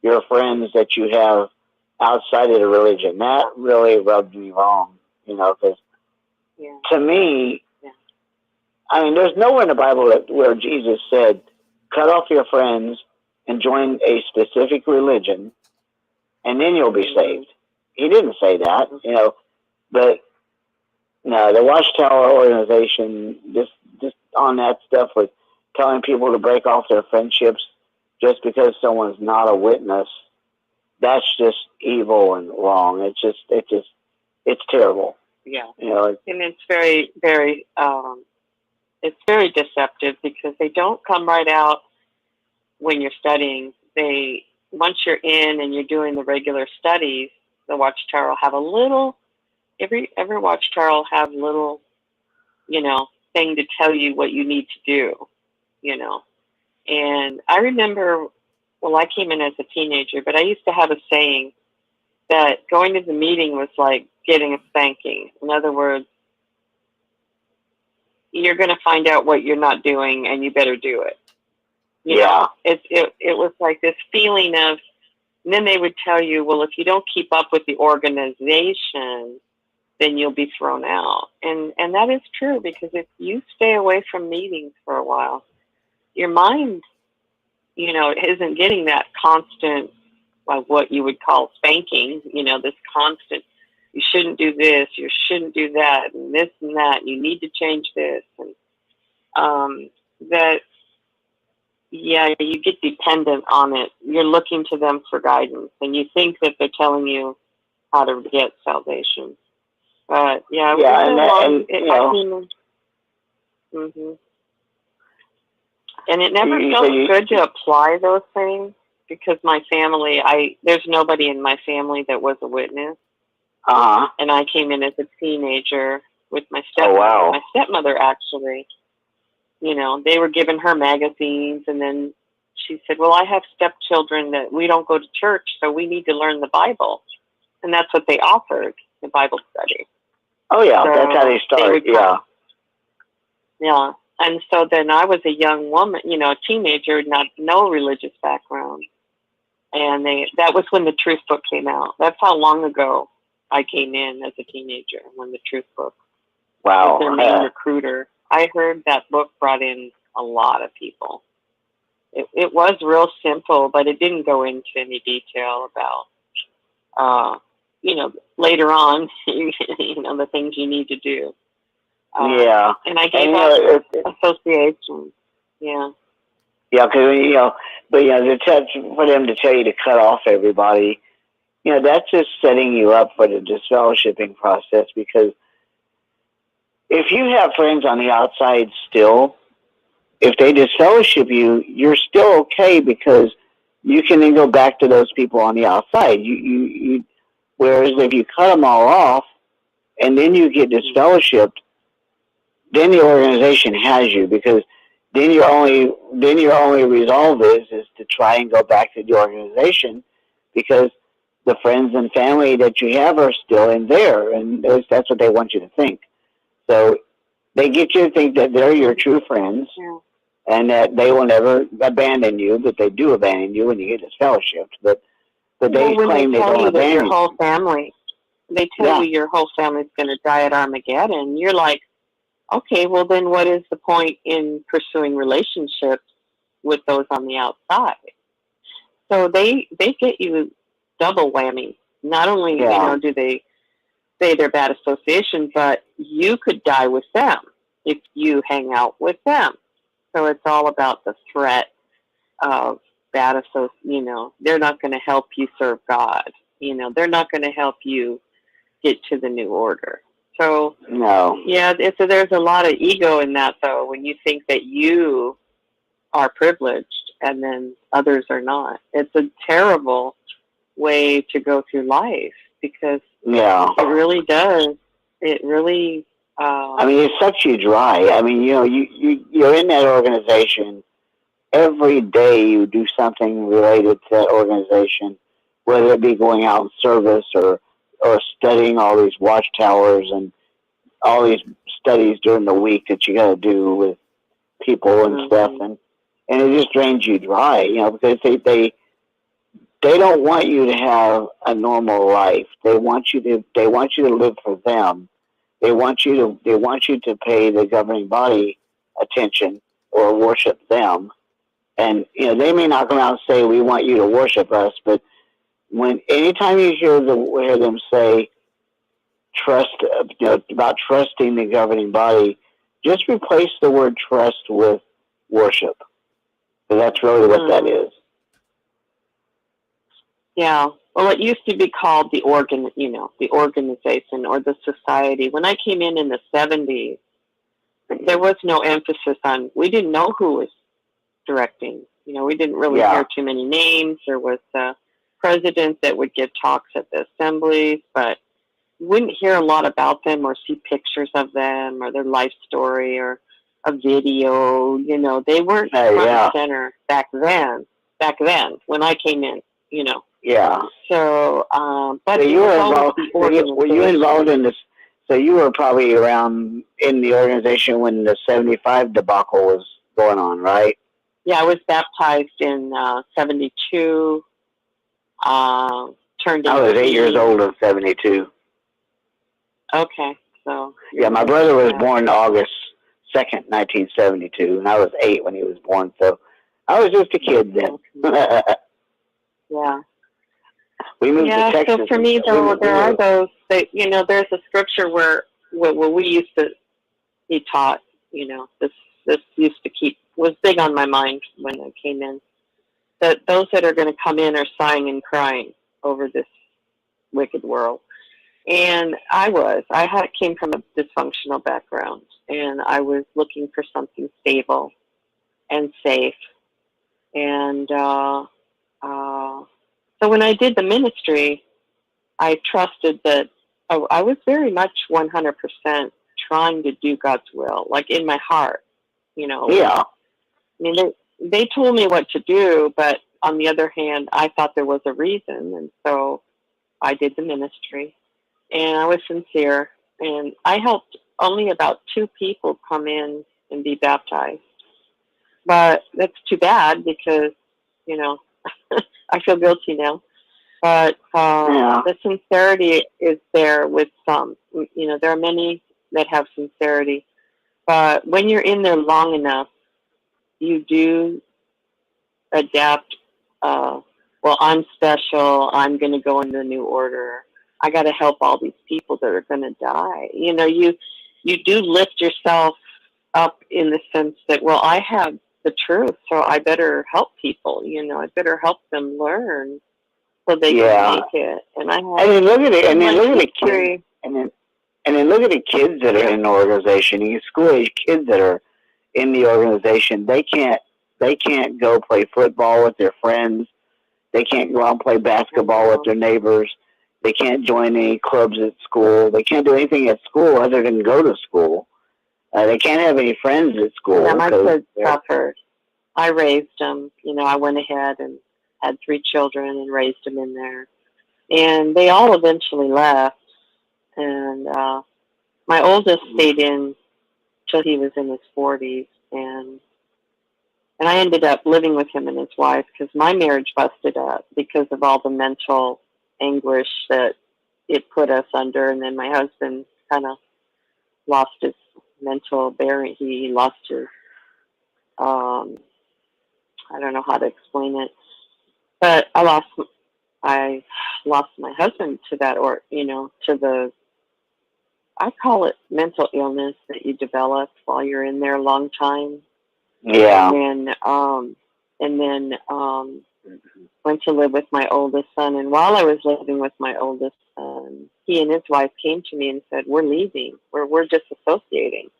your friends that you have outside of the religion. That really rubbed me wrong, because to me, I mean, there's nowhere in the Bible where Jesus said, cut off your friends and join a specific religion, and then you'll be saved. He didn't say that, but no, the Watchtower organization, just on that stuff with telling people to break off their friendships just because someone's not a witness, that's just evil and wrong. It's terrible. Yeah. And it's very, very, it's very deceptive, because they don't come right out when you're studying. Once you're in and you're doing the regular studies, the Watchtower will have a little, every Watchtower will have a little, thing to tell you what you need to do, And I remember well, I came in as a teenager, but I used to have a saying that going to the meeting was like getting a spanking. In other words, you're going to find out what you're not doing, and you better do it. You know, it was like this feeling of, and then they would tell you, well, if you don't keep up with the organization, then you'll be thrown out. And that is true, because if you stay away from meetings for a while, your mind, you know, isn't getting that constant, like what you would call spanking, you know, this constant, you shouldn't do this, you shouldn't do that, and this and that, you need to change this. And that, yeah, you get dependent on it. You're looking to them for guidance, and you think that they're telling you how to get salvation. But yeah, and it never felt good to apply those things, because my family, there's nobody in my family that was a witness. And I came in as a teenager with my stepmother. Oh, wow. My stepmother, actually, you know, they were giving her magazines, and then she said, well, I have stepchildren that we don't go to church, so we need to learn the Bible. And that's what they offered, the Bible study. Oh, yeah, so that's how they start, Yeah. And so then I was a young woman, you know, a teenager, no religious background. And that was when the Truth Book came out. That's how long ago I came in as a teenager, when the Truth Book was their main recruiter. I heard that book brought in a lot of people. It was real simple, but it didn't go into any detail about, you know, later on, you know, the things you need to do. And I gave up associations. Yeah. Yeah, because, you know, but, you know, for them to tell you to cut off everybody, you know, that's just setting you up for the disfellowshipping process, because if you have friends on the outside still, if they disfellowship you, you're still okay, because you can then go back to those people on the outside. Whereas if you cut them all off and then you get disfellowshipped, then the organization has you, because then your only resolve is to try and go back to the organization, because the friends and family that you have are still in there, and that's what they want you to think. So they get you to think that they're your true friends, and that they will never abandon you, but they do abandon you when you get disfellowshipped. But they claim they don't abandon you. Your whole family, they tell you your whole family's going to die at Armageddon. You're like, okay, well then what is the point in pursuing relationships with those on the outside? So they get you double whammy. Not only you know, do they say they're bad association, but you could die with them if you hang out with them. So it's all about the threat of bad association. You know, they're not going to help you serve God. You know, they're not going to help you get to the new order. So, so there's a lot of ego in that, though, when you think that you are privileged and then others are not. It's a terrible way to go through life, because it really does. It really... I mean, it sucks you dry. I mean, you know, you're in that organization. Every day you do something related to that organization, whether it be going out in service or studying all these watchtowers and all these studies during the week that you got to do with people and stuff, and it just drains you dry, you know, because they don't want you to have a normal life. They want you to live for them. They want you to pay the governing body attention or worship them. And, you know, they may not come out and say, we want you to worship us, but anytime you hear them say trust, you know, about trusting the governing body, just replace the word trust with worship. So that's really what that is. Yeah. Well, it used to be called the organization or the society. When I came in the 70s, there was no emphasis on, we didn't know who was directing. You know, we didn't really hear too many names. There was a president that would give talks at the assemblies, but you wouldn't hear a lot about them or see pictures of them or their life story or a video. You know, they weren't front and center back then. back then when I came in, you know. Yeah. So, but So you were involved. Were you organization. involved in this? So you were probably around in the organization when the '75 debacle was going on, right? Yeah, I was baptized in '72. Turned. I was 8 years old in '72. Okay, so. Yeah, my brother was born August 2nd, 1972, and I was 8 when he was born. So I was just a kid then. Yeah. We moved to Texas. So for me, though, there are those that, you know, there's a scripture where we used to be taught, you know, this used to was big on my mind when I came in, that those that are going to come in are sighing and crying over this wicked world. And I came from a dysfunctional background, and I was looking for something stable and safe. And so when I did the ministry, I trusted that I was very much 100% trying to do God's will, like in my heart, you know. Yeah. I mean, they told me what to do, but on the other hand, I thought there was a reason, and so I did the ministry, and I was sincere, and I helped only about 2 people come in and be baptized. But that's too bad because, you know, I feel guilty now. But the sincerity is there with some. You know, there are many that have sincerity. But when you're in there long enough, you do adapt. Well, I'm special. I'm going to go in the new order. I got to help all these people that are going to die. You know, you do lift yourself up in the sense that, well, I have the truth, so I better help people. You know, I better help them learn so they can make it. And then look at it. And then look at the kids. And then look at the kids that are in the organization. You school age kids that are in the organization. They can't go play football with their friends. They can't go out and play basketball with their neighbors. They can't join any clubs at school. They can't do anything at school other than go to school. They can't have any friends at school. Yeah, my kids suffered. I raised them. You know, I went ahead and had 3 children and raised them in there. And they all eventually left. And my oldest stayed in till he was in his 40s. And I ended up living with him and his wife because my marriage busted up because of all the mental anguish that it put us under. And then my husband kind of lost his mental bearing. He lost his, I don't know how to explain it, but I lost my husband to that, or, you know, to the, I call it mental illness that you develop while you're in there a long time. Yeah. And then went to live with my oldest son. And while I was living with my oldest son, he and his wife came to me and said, "We're leaving. We're disassociating."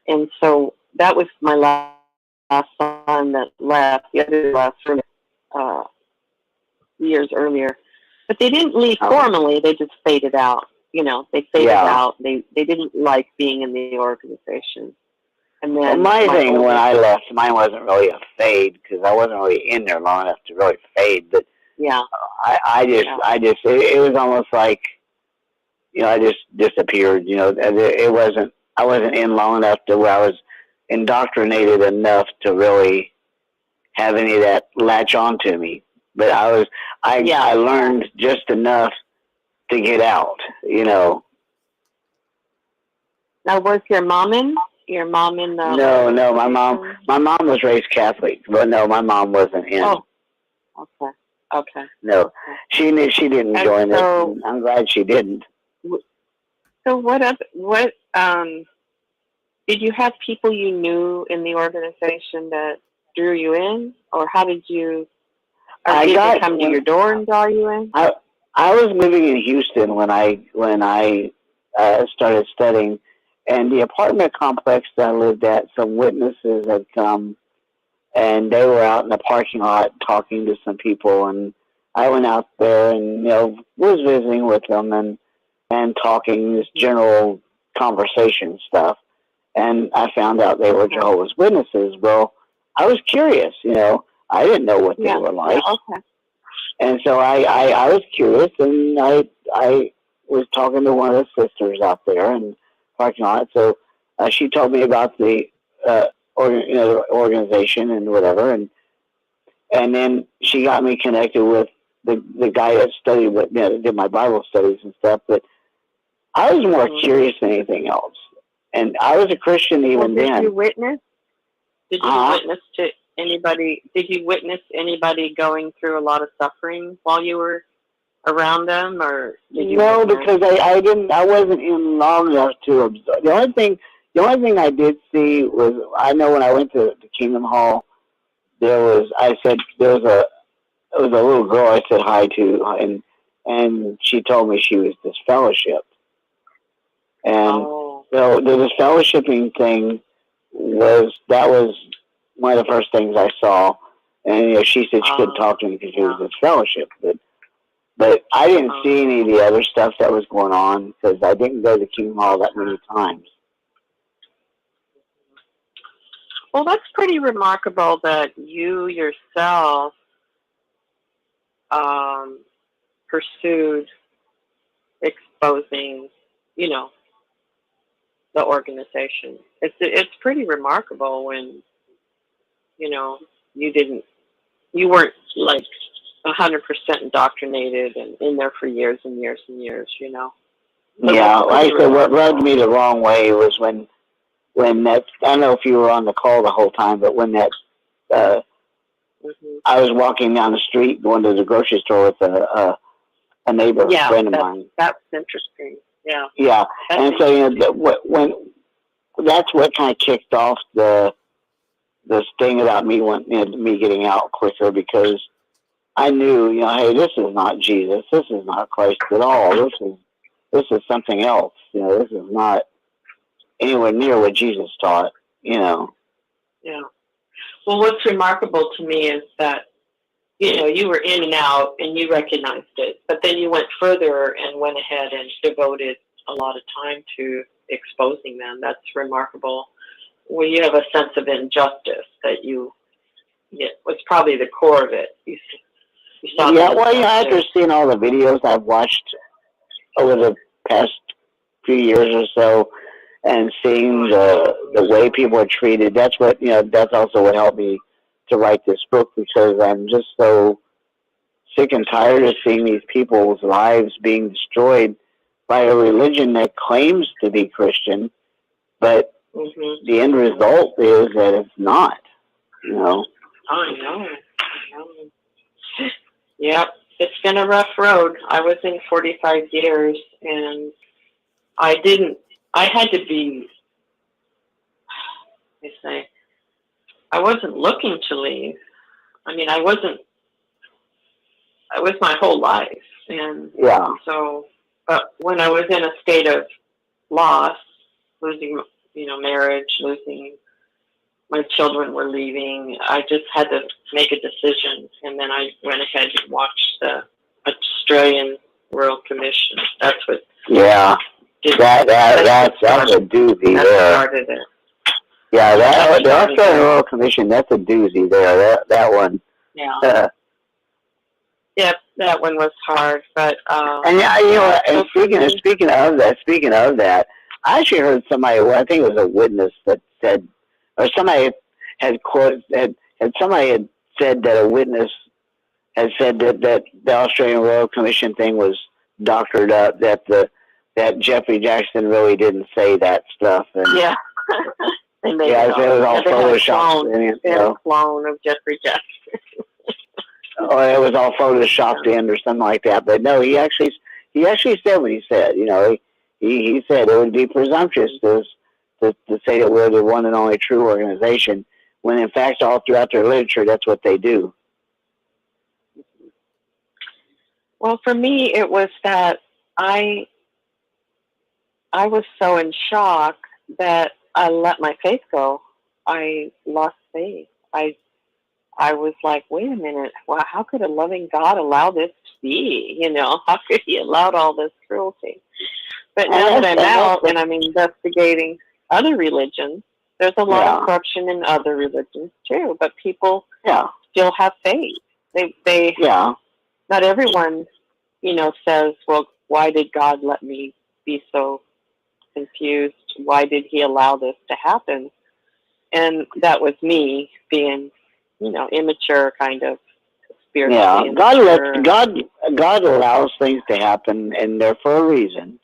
And so that was my last son that left. The other left years earlier. But they didn't leave formally. They just faded out. You know, they faded out. They didn't like being in the organization. And then my thing when I left, mine wasn't really a fade because I wasn't really in there long enough to really fade. But I just it was almost like, you know, I just disappeared. You know, I wasn't in long enough to where I was indoctrinated enough to really have any of that latch on to me. But I learned just enough to get out. You know. Now, was your mom in? Your mom in the... No, my mom was raised Catholic, but no, my mom wasn't in. Oh, okay. No, she didn't join it. I'm glad she didn't. So did you have people you knew in the organization that drew you in, or how did you? Or did they come to your door and draw you in? I was living in Houston when I started studying. And the apartment complex that I lived at, some witnesses had come, and they were out in the parking lot talking to some people, and I went out there and, you know, was visiting with them and talking this general conversation stuff, and I found out they were Jehovah's Witnesses. Well, I was curious, you know. I didn't know what they were like. Yeah, okay. And so I was curious, and I was talking to one of the sisters out there in the parking lot. So she told me about the the organization and whatever, and then she got me connected with the guy that studied with did my Bible studies and stuff. But I was more curious than anything else, and I was a Christian even then. Did you witness? Did you witness to anybody? Did you witness anybody going through a lot of suffering while you were around them, or did you? No, because I didn't. I wasn't in long enough to observe. The only thing I did see was, I know when I went to the Kingdom Hall, there was a little girl I said hi to, and she told me she was disfellowshipped. And so the disfellowshipping thing was one of the first things I saw. And she said she couldn't talk to me because she was disfellowshipped. But I didn't see any of the other stuff that was going on because I didn't go to Kingdom Hall that many times. Well, that's pretty remarkable that you yourself pursued exposing, the organization. It's pretty remarkable when, you weren't like 100% indoctrinated and in there for years and years and years, So yeah, like I said, what rubbed me the wrong way was when that, I don't know if you were on the call the whole time, but when that, I was walking down the street going to the grocery store with a neighbor, friend of mine. That's interesting. Yeah. Yeah, and so when that's what kind of kicked off the thing about me me getting out quicker, because I knew, hey, this is not Jesus. This is not Christ at all. This is something else. This is not anywhere near what Jesus taught. Yeah. Well, what's remarkable to me is that, you were in and out and you recognized it, but then you went further and went ahead and devoted a lot of time to exposing them. That's remarkable. Well, you have a sense of injustice that was probably the core of it. You saw after seeing all the videos I've watched over the past few years or so, and seeing the way people are treated, that's also what helped me to write this book, because I'm just so sick and tired of seeing these people's lives being destroyed by a religion that claims to be Christian, but the end result is that it's not, I know. Yep, it's been a rough road. I was in 45 years, and I had to be, I wasn't looking to leave. I mean, it was my whole life. And so, but when I was in a state of loss, losing, marriage, losing, my children were leaving, I just had to make a decision. And then I went ahead and watched the Australian Royal Commission. That's what. Yeah. That's a doozy there. Started it. Yeah, the Australian Royal Commission, that's a doozy there. That one. Yeah. Yep, that one was hard, but and and speaking of that, I actually heard somebody, I think it was a witness that said, or somebody had said that a witness had said that the Australian Royal Commission thing was doctored up, that Jeffrey Jackson really didn't say that stuff. And yeah. It was all photoshopped. Clone of Jeffrey Jackson. Or it was all photoshopped in or something like that. But no, he actually said what he said. He said it would be presumptuous to say that we're the one and only true organization, when in fact all throughout their literature that's what they do. Well, for me, it was that I was so in shock that I let my faith go. I lost faith. I was like, wait a minute, well, how could a loving God allow this to be? How could he allow all this cruelty? But now that I'm out and I'm investigating other religions, there's a lot of corruption in other religions too. But people still have faith. They Yeah. Not everyone, says, well, why did God let me be so confused? Why did he allow this to happen? And that was me being, immature, kind of spiritually. Yeah. Immature. God allows things to happen, and they're for a reason.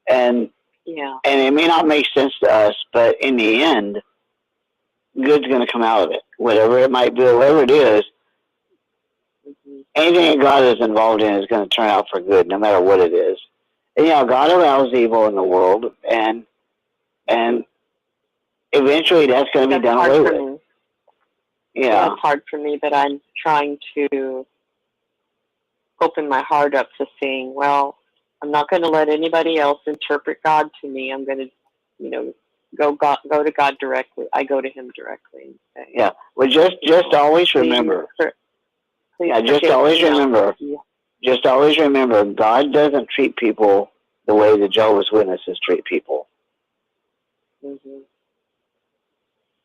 And Yeah. and it may not make sense to us, but in the end, good's going to come out of it. Whatever it might be, whatever it is, anything that God is involved in is going to turn out for good, no matter what it is. And, God allows evil in the world, and eventually that's going to be done away with. Me. Yeah. That's hard for me, but I'm trying to open my heart up to seeing, well, I'm not going to let anybody else interpret God to me. I'm going to, go to God directly. I go to him directly and say, yeah. Well, just always remember. Just always remember, God doesn't treat people the way the Jehovah's Witnesses treat people. Mm-hmm.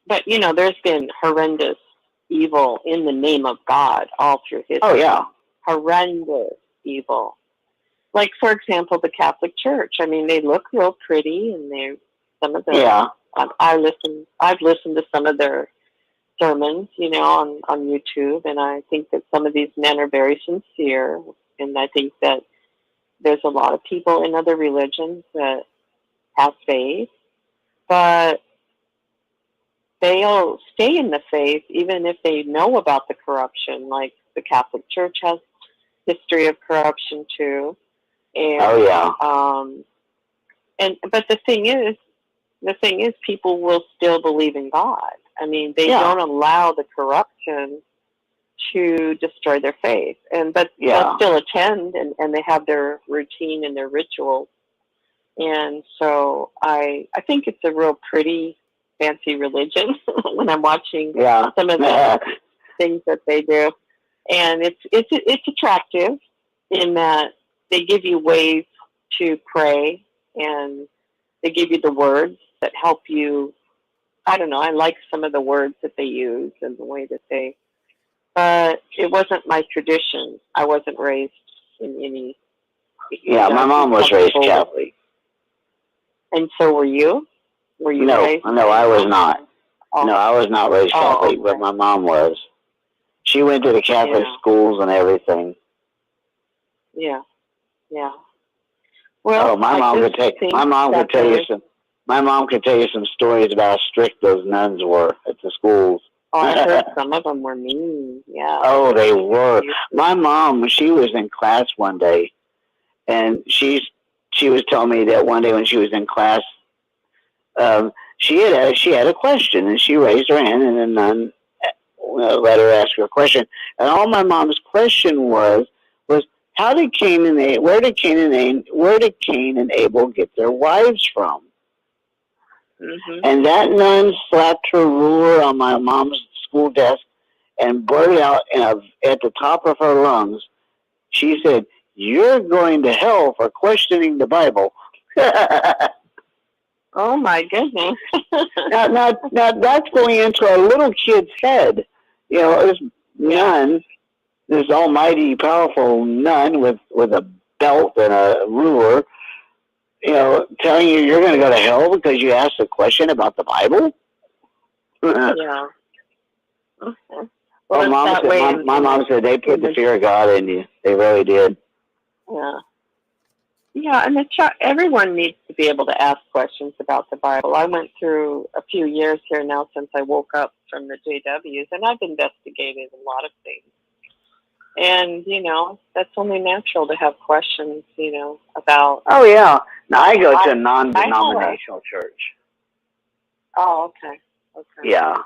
But, there's been horrendous evil in the name of God all through history. Oh, yeah. Horrendous evil. Like, for example, the Catholic Church. I mean, they look real pretty, and some of the... Yeah. I've listened to some of their sermons, on YouTube, and I think that some of these men are very sincere, and I think that there's a lot of people in other religions that have faith, but they'll stay in the faith even if they know about the corruption. Like the Catholic Church has history of corruption too. And, but the thing is, people will still believe in God. I mean, they don't allow the corruption to destroy their faith, but they'll still attend, and they have their routine and their rituals. And so I think it's a real pretty, fancy religion when I'm watching some of the things that they do, and it's attractive in that they give you ways to pray, and they give you the words that help you. I don't know. I like some of the words that they use and the way that they. But it wasn't my tradition. I wasn't raised in any. Yeah, my mom was raised Catholic. And so were you? Were you raised? No, I was not. Oh. No, I was not raised Catholic, okay. But my mom was. She went to the Catholic schools and everything. Yeah. Well, my mom could tell you some stories about how strict those nuns were at the schools. Oh, I heard some of them were mean. Yeah. Oh, they were. My mom, she was in class one day, and she was telling me that one day when she was in class, she had a question, and she raised her hand, and the nun let her ask her a question. And all my mom's question was where did Cain and Abel get their wives from? Mm-hmm. And that nun slapped her ruler on my mom's school desk and blurted out at the top of her lungs. She said, "You're going to hell for questioning the Bible." Oh my goodness! now that's going into a little kid's head. This nun, this almighty, powerful nun with a belt and a ruler, telling you're going to go to hell because you asked a question about the Bible. Yeah. Okay. Well, my mom said they put the fear of God in you. They really did. Yeah. Yeah, and everyone needs to be able to ask questions about the Bible. I went through a few years here now since I woke up from the JWs, and I've investigated a lot of things. And, that's only natural to have questions, about... Oh, yeah. Now, I go to a non-denominational church. Oh, okay. Yeah.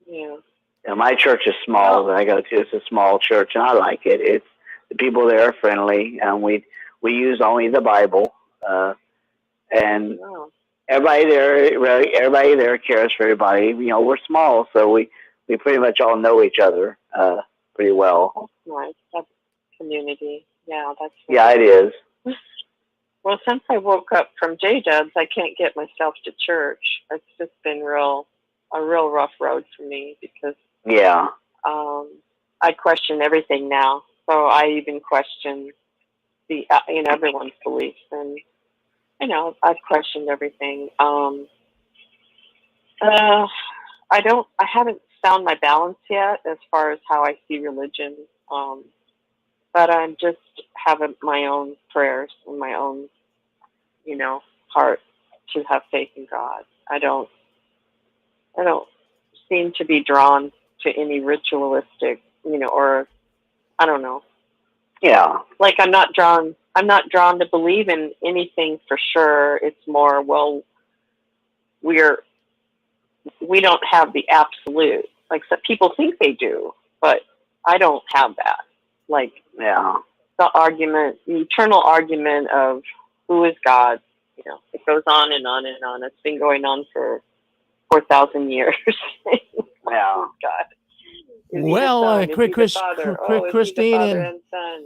Yeah. And my church is small that I go to. It's a small church, and I like it. The people there are friendly, and we use only the Bible, and everybody there cares for everybody. We're small, so we pretty much all know each other pretty well. That's nice. That's community. Yeah, that's nice. Yeah, it is. Well, since I woke up from JWs, I can't get myself to church. It's just been real a real rough road for me because Yeah. I question everything now. So I even question the everyone's beliefs, and I've questioned everything. I haven't found my balance yet as far as how I see religion. But I'm just having my own prayers and my own, heart to have faith in God. I don't seem to be drawn to any ritualistic, or I don't know. Yeah. Like I'm not drawn to believe in anything for sure. It's more, well, we don't have the absolute. Like some people think they do, but I don't have that. Like, yeah, the eternal argument of who is God, it goes on and on and on. It's been going on for 4,000 years. Yeah. God. Well,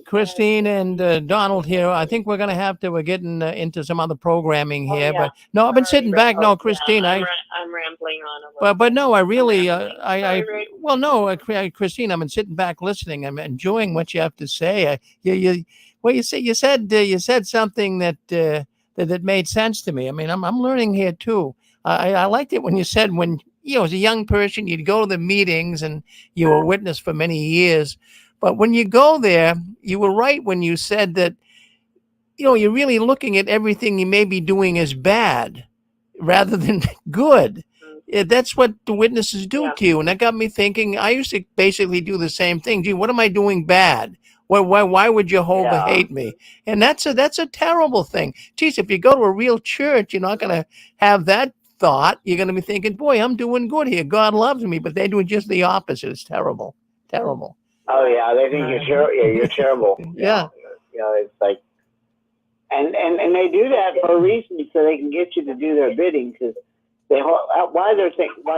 Christine and Donald here. I think we're getting into some other programming here. Yeah. But no, I've been sitting back. No, Christine, yeah, I'm rambling on a little. But no, I really, Sorry, well, no, Christine, I've been sitting back listening. I'm enjoying what you have to say. You said something that made sense to me. I mean, I'm learning here too. I liked it when you said as a young person, you'd go to the meetings and you were a witness for many years. But when you go there, you were right when you said that, you're really looking at everything you may be doing as bad rather than good. That's what the witnesses do to you. And that got me thinking. I used to basically do the same thing. Gee, what am I doing bad? Why would Jehovah hate me? And that's a terrible thing. Geez, if you go to a real church, you're not going to have that thought. You're going to be thinking, boy, I'm doing good here. God loves me. But they're doing just the opposite. It's terrible. Terrible. Oh, yeah. They think you're terrible. Yeah. It's like, and they do that for a reason, so they can get you to do their bidding, because while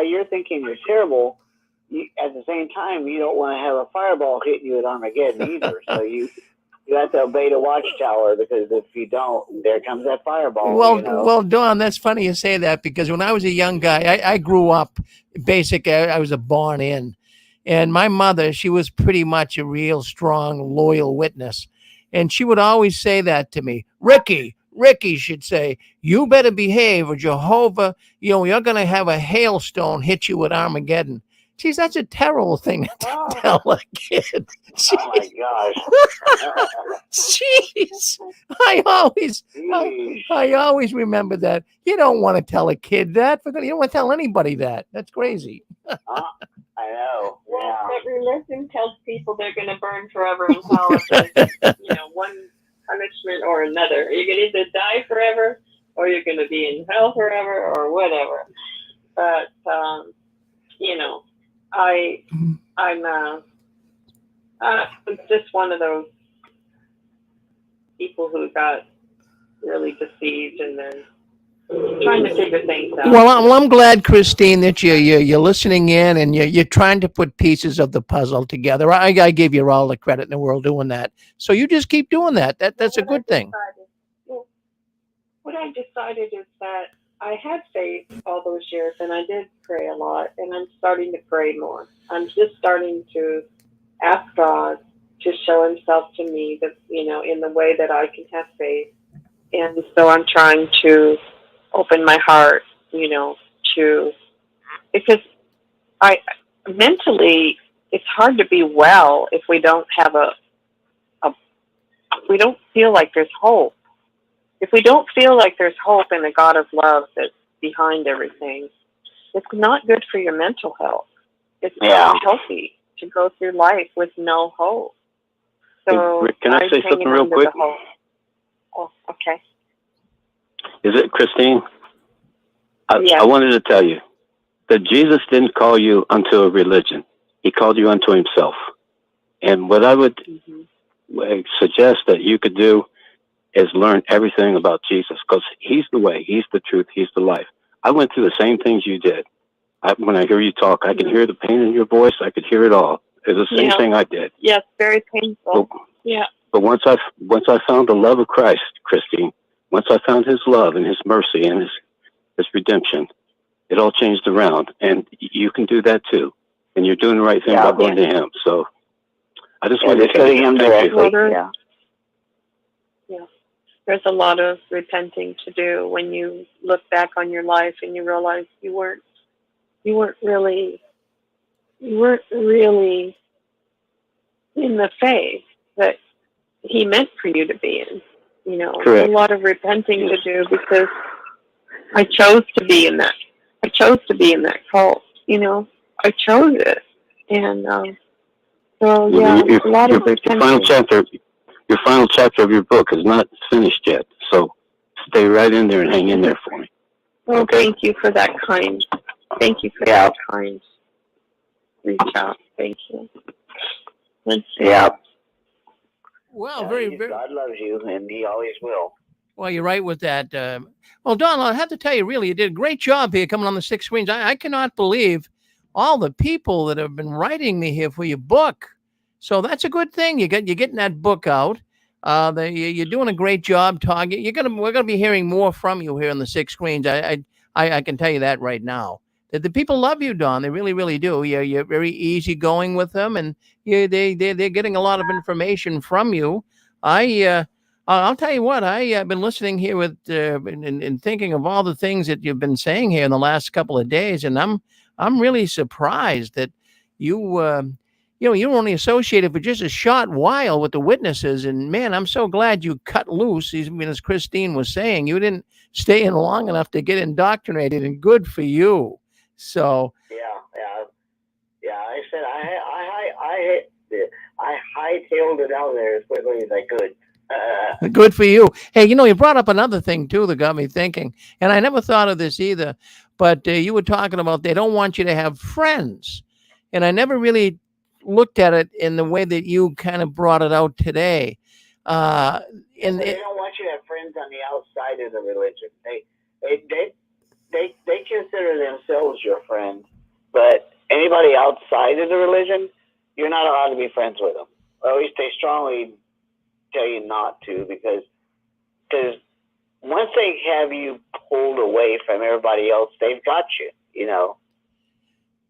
you're thinking you're terrible, at the same time, you don't want to have a fireball hitting you at Armageddon either. So you have to obey the watchtower, because if you don't, there comes that fireball. Well, Dawn, that's funny you say that, because when I was a young guy, I grew up, basically, I was a born in. And my mother, she was pretty much a real strong, loyal witness. And she would always say that to me. Ricky, she'd say, you better behave, or Jehovah, you're going to have a hailstone hit you at Armageddon. Geez, that's a terrible thing to tell a kid. Jeez. Oh, my gosh. Jeez. I always remember that. You don't want to tell a kid that. You don't want to tell anybody that. That's crazy. I know. Yeah. But religion tells people they're going to burn forever in hell if one punishment or another. You can either die forever, or you're going to be in hell forever, or whatever. But I'm just one of those people who got really deceived and then trying to figure things out. Well, I'm glad, Christine, that you're listening in and you're trying to put pieces of the puzzle together. I give you all the credit in the world doing that. So you just keep doing that. That's a good thing. What I decided is that I had faith all those years, and I did pray a lot, and I'm starting to pray more. I'm just starting to ask God to show Himself to me, that in the way that I can have faith. And so I'm trying to open my heart, because mentally it's hard to be well if we don't have we don't feel like there's hope. If we don't feel like there's hope in a God of love that's behind everything, it's not good for your mental health. It's not healthy to go through life with no hope. So Rick, can I say something real quick? Oh, okay. Is it Christine? Yes. I wanted to tell you that Jesus didn't call you unto a religion. He called you unto Himself. And what I would suggest that you could do is learn everything about Jesus, because He's the way, He's the truth, He's the life. I went through the same things you did. When I hear you talk, I can hear the pain in your voice. I could hear it all. It's the same thing I did. Yes, very painful. But once I found the love of Christ, Christine, once I found His love and His mercy and His redemption, it all changed around, and you can do that too. And you're doing the right thing by going to him. So I just wanted to go to him directly. Yeah. There's a lot of repenting to do when you look back on your life and you realize you weren't really in the faith that he meant for you to be in. You know, Correct. a lot of repenting to do because I chose to be in that. I chose to be in that cult. You know, I chose it, and so yeah, a lot of repenting. Your final chapter of your book is not finished yet, so stay right in there and hang in there for me. Well, okay? Thank you for that kind. Thank you for that kind reach out. Thank you. Let's see. Yeah. Well, very. God loves you, and He always will. Well, you're right with that. Well, Don, I have to tell you, really, you did a great job here coming on the 6 screens. I cannot believe all the people that have been writing me here for your book. So that's a good thing. You're getting that book out. You're doing a great job talking. We're gonna be hearing more from you here on the 6 screens. I can tell you that right now. That the people love you, Don. They really, really do. You're very easygoing with them, and they're getting a lot of information from you. I'll tell you what. I've been listening here with and thinking of all the things that you've been saying here in the last couple of days, and I'm really surprised that you. You were only associated for just a short while with the Witnesses, and man, I'm so glad you cut loose. Even as Christine was saying, you didn't stay in long enough to get indoctrinated, and good for you. So yeah. I said I hightailed it out there as quickly as I could. Good for you. Hey, you brought up another thing too that got me thinking, and I never thought of this either. But you were talking about they don't want you to have friends, and I never really looked at it in the way that you kind of brought it out today. They don't want you to have friends on the outside of the religion. They consider themselves your friends, but anybody outside of the religion, you're not allowed to be friends with them. Or at least they strongly tell you not to, because once they have you pulled away from everybody else, they've got you.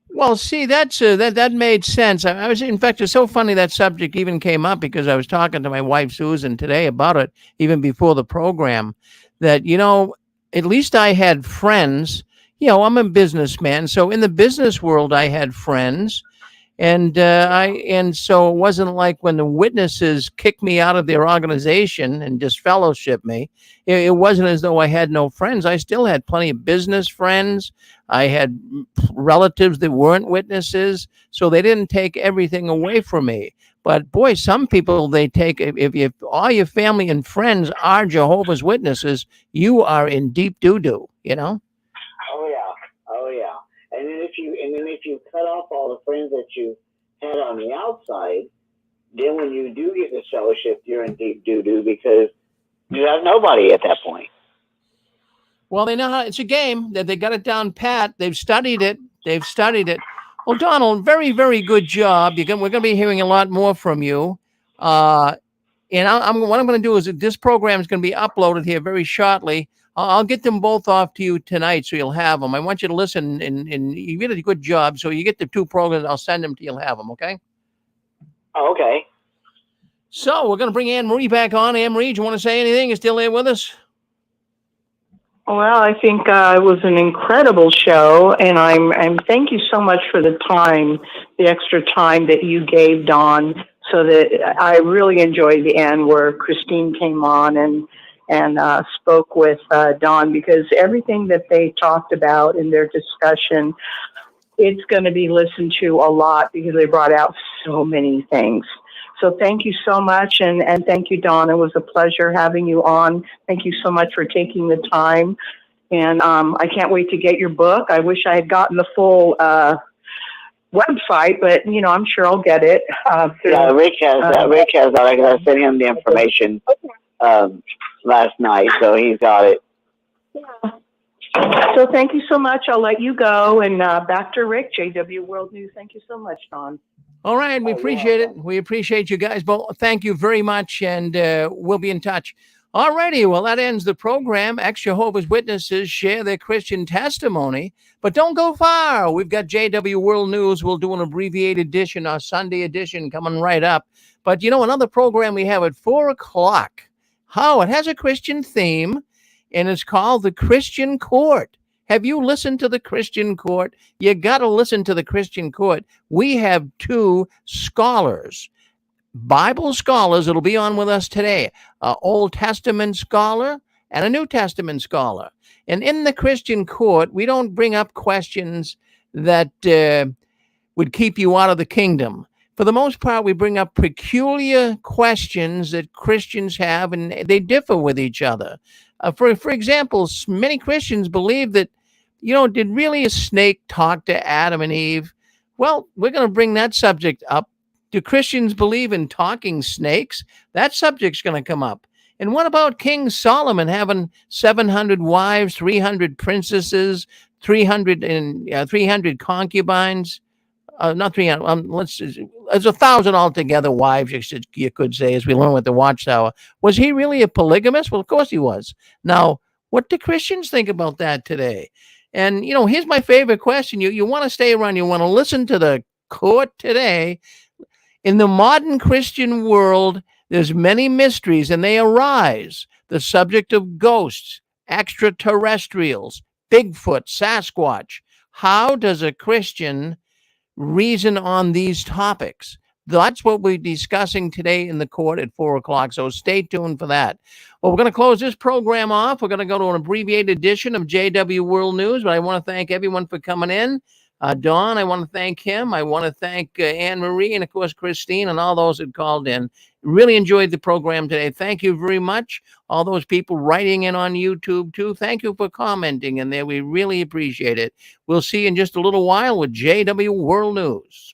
Well, see, that made sense. I was, in fact, it's so funny that subject even came up because I was talking to my wife Susan today about it, even before the program. That at least I had friends. I'm a businessman, so in the business world, I had friends, and so it wasn't like when the Witnesses kicked me out of their organization and disfellowshipped me. It wasn't as though I had no friends. I still had plenty of business friends. I had relatives that weren't Witnesses, so they didn't take everything away from me. But boy, some people, they take, if all your family and friends are Jehovah's Witnesses, you are in deep doo-doo, Oh yeah. And then if you cut off all the friends that you had on the outside, then when you do get the fellowship, you're in deep doo-doo because you have nobody at that point. Well, they know how it's a game. That they got it down pat. They've studied it. Well, Donald, very, very good job. We're going to be hearing a lot more from you. And what I'm going to do is that this program is going to be uploaded here very shortly. I'll get them both off to you tonight, so you'll have them. I want you to listen, and you did a good job. So you get the 2 programs. I'll send them to you. You'll have them, okay? Oh, okay. So we're going to bring Anne Marie back on. Anne Marie, do you want to say anything? You still there with us? Well, I think it was an incredible show, and I'm thank you so much for the extra time that you gave, Don, so that I really enjoyed the end where Christine came on and spoke with Don, because everything that they talked about in their discussion, it's going to be listened to a lot because they brought out so many things. So thank you so much, and thank you, Dawn. It was a pleasure having you on. Thank you so much for taking the time, and I can't wait to get your book. I wish I had gotten the full website, but I'm sure I'll get it. Rick has that. I sent him the information last night, so he's got it. Yeah. So thank you so much. I'll let you go, and back to Rick, JW World News. Thank you so much, Don. All right, we appreciate it. We appreciate you guys both. Thank you very much, and we'll be in touch. Alrighty, well, that ends the program. Ex-Jehovah's Witnesses share their Christian testimony, but don't go far. We've got JW World News. We'll do an abbreviated edition, our Sunday edition, coming right up. But, another program we have at 4 o'clock. It has a Christian theme, and it's called The Christian Court. Have you listened to The Christian Court? You got to listen to The Christian Court. We have 2 scholars, Bible scholars, that'll be on with us today, an Old Testament scholar and a New Testament scholar. And in the Christian Court, we don't bring up questions that would keep you out of the kingdom. For the most part, we bring up peculiar questions that Christians have, and they differ with each other. For example, many Christians believe that, did really a snake talk to Adam and Eve? Well, we're going to bring that subject up. Do Christians believe in talking snakes? That subject's going to come up. And what about King Solomon having 700 wives, 300 princesses, 300 concubines? Not 300. There's 1,000 altogether wives, you could say, as we learn with the Watchtower. Was he really a polygamist? Well, of course he was. Now, what do Christians think about that today? And, here's my favorite question. You want to stay around. You want to listen to the court today. In the modern Christian world, there's many mysteries, and they arise. The subject of ghosts, extraterrestrials, Bigfoot, Sasquatch. How does a Christian reason on these topics? That's what we're discussing today in the court at 4 o'clock, so stay tuned for that. Well, we're going to close this program off. We're going to go to an abbreviated edition of JW World News, but I want to thank everyone for coming in. Dawn, I want to thank him. I want to thank Anne-Marie and, of course, Christine and all those that called in. Really enjoyed the program today. Thank you very much. All those people writing in on YouTube, too. Thank you for commenting in there. We really appreciate it. We'll see you in just a little while with JW World News.